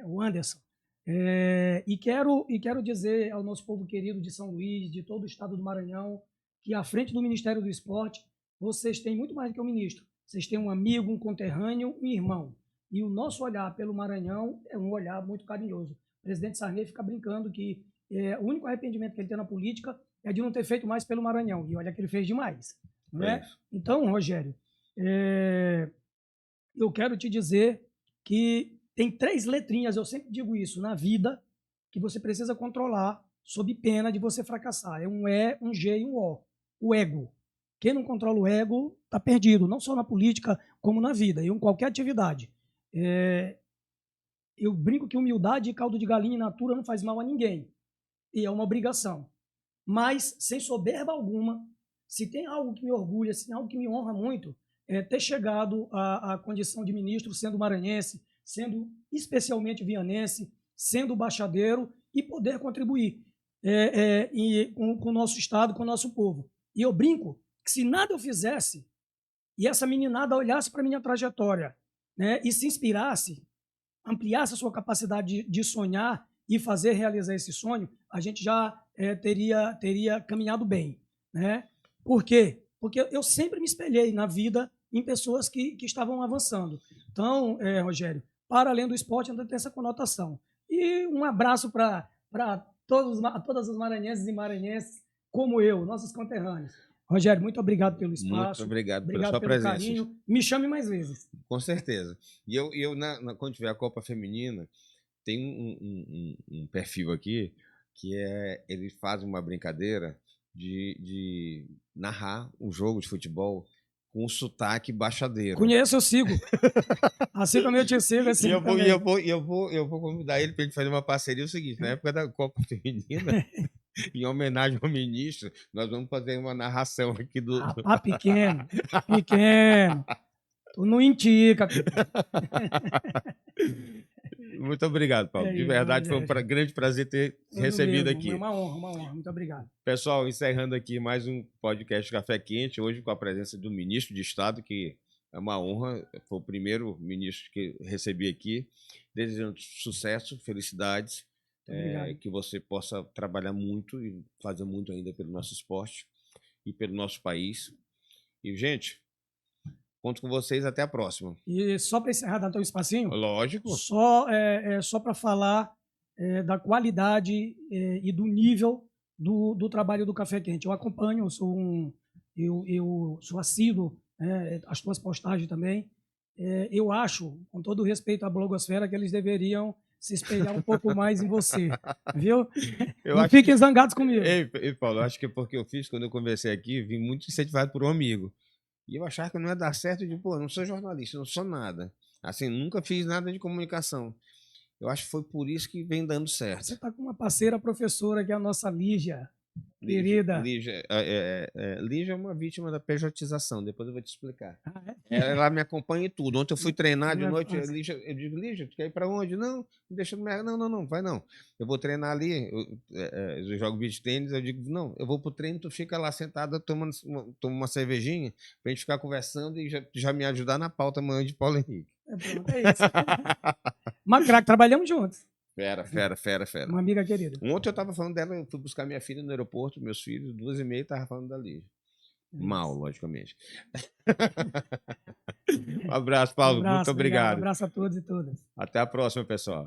O Anderson. E quero dizer ao nosso povo querido de São Luís, de todo o estado do Maranhão, que à frente do Ministério do Esporte, vocês têm muito mais do que um ministro. Vocês têm um amigo, um conterrâneo, um irmão. E o nosso olhar pelo Maranhão é um olhar muito carinhoso. O presidente Sarney fica brincando que o único arrependimento que ele tem na política é de não ter feito mais pelo Maranhão. E olha que ele fez demais. Né? Então, Rogério, eu quero te dizer que tem 3 letrinhas, eu sempre digo isso, na vida, que você precisa controlar sob pena de você fracassar. É um E, um G e um O. O ego. Quem não controla o ego está perdido, não só na política, como na vida, e em qualquer atividade. Eu brinco que humildade e caldo de galinha in natura não faz mal a ninguém. E é uma obrigação. Mas, sem soberba alguma, se tem algo que me orgulha, se tem algo que me honra muito, é ter chegado à condição de ministro sendo maranhense, sendo especialmente vianense, sendo baixadeiro e poder contribuir com o nosso Estado, com o nosso povo. E eu brinco que se nada eu fizesse e essa meninada olhasse para a minha trajetória, né, e se inspirasse, ampliasse a sua capacidade de sonhar e fazer realizar esse sonho, a gente já teria caminhado bem. Né? Por quê? porque eu sempre me espelhei na vida em pessoas que estavam avançando. Então, Rogério, para além do esporte ainda tem essa conotação. E um abraço para todas as maranhenses e maranhenses como eu, nossos conterrâneos. Rogério, muito obrigado pelo espaço.
Muito obrigado pela sua
pelo
presença.
carinho. Me chame mais vezes.
Com certeza. E eu quando tiver a Copa Feminina, tem um perfil aqui que ele faz uma brincadeira de narrar um jogo de futebol com um sotaque baixadeiro.
Conheço, eu sigo. Assim como eu te sigo, assim
e eu vou convidar ele para a gente fazer uma parceria. O seguinte, na época da Copa Feminina, em homenagem ao ministro, nós vamos fazer uma narração aqui do...
Rapaz, pequeno. Tu não indica.
Muito obrigado, Paulo. De verdade, foi um grande prazer ter recebido aqui.
É uma honra. Muito obrigado.
Pessoal, encerrando aqui mais um podcast Café Quente, hoje com a presença do ministro de Estado, que é uma honra, foi o primeiro ministro que recebi aqui. Desejando sucesso, felicidades, que você possa trabalhar muito e fazer muito ainda pelo nosso esporte e pelo nosso país. E, gente, conto com vocês, até a próxima.
E só para encerrar, dar um espacinho?
Lógico.
Só para falar da qualidade e do nível do trabalho do Café Quente. Eu acompanho, eu sou assíduo, as tuas postagens também. Eu acho, com todo respeito à blogosfera, que eles deveriam se espelhar um pouco mais em você, viu? Não fiquem zangados comigo.
Ei, Paulo, acho que porque eu fiz, quando eu conversei aqui, vim muito incentivado por um amigo. E eu achava que não ia dar certo, eu digo, não sou jornalista, não sou nada. Assim, nunca fiz nada de comunicação. Eu acho que foi por isso que vem dando certo.
Você está com uma parceira professora, que é a nossa Lígia, querida.
Lígia é uma vítima da pejotização, depois eu vou te explicar. Ela me acompanha em tudo. Ontem eu fui treinar de noite, eu digo, Lígia, tu quer ir para onde? Não, deixa no mercado. Não, vai não. Eu vou treinar ali, eu jogo beach tênis, eu digo, não, eu vou pro treino, tu fica lá sentada toma uma cervejinha, pra gente ficar conversando e já me ajudar na pauta amanhã de Paulo Henrique.
Pronto, é isso. Mas, craque, trabalhamos juntos.
Fera.
Uma amiga querida.
Ontem eu tava falando dela, eu fui buscar minha filha no aeroporto, meus filhos, 2h30, tava falando da Lígia. Mal, logicamente. Um abraço, Paulo. Muito obrigado.
Um abraço a todos e todas.
Até a próxima, pessoal.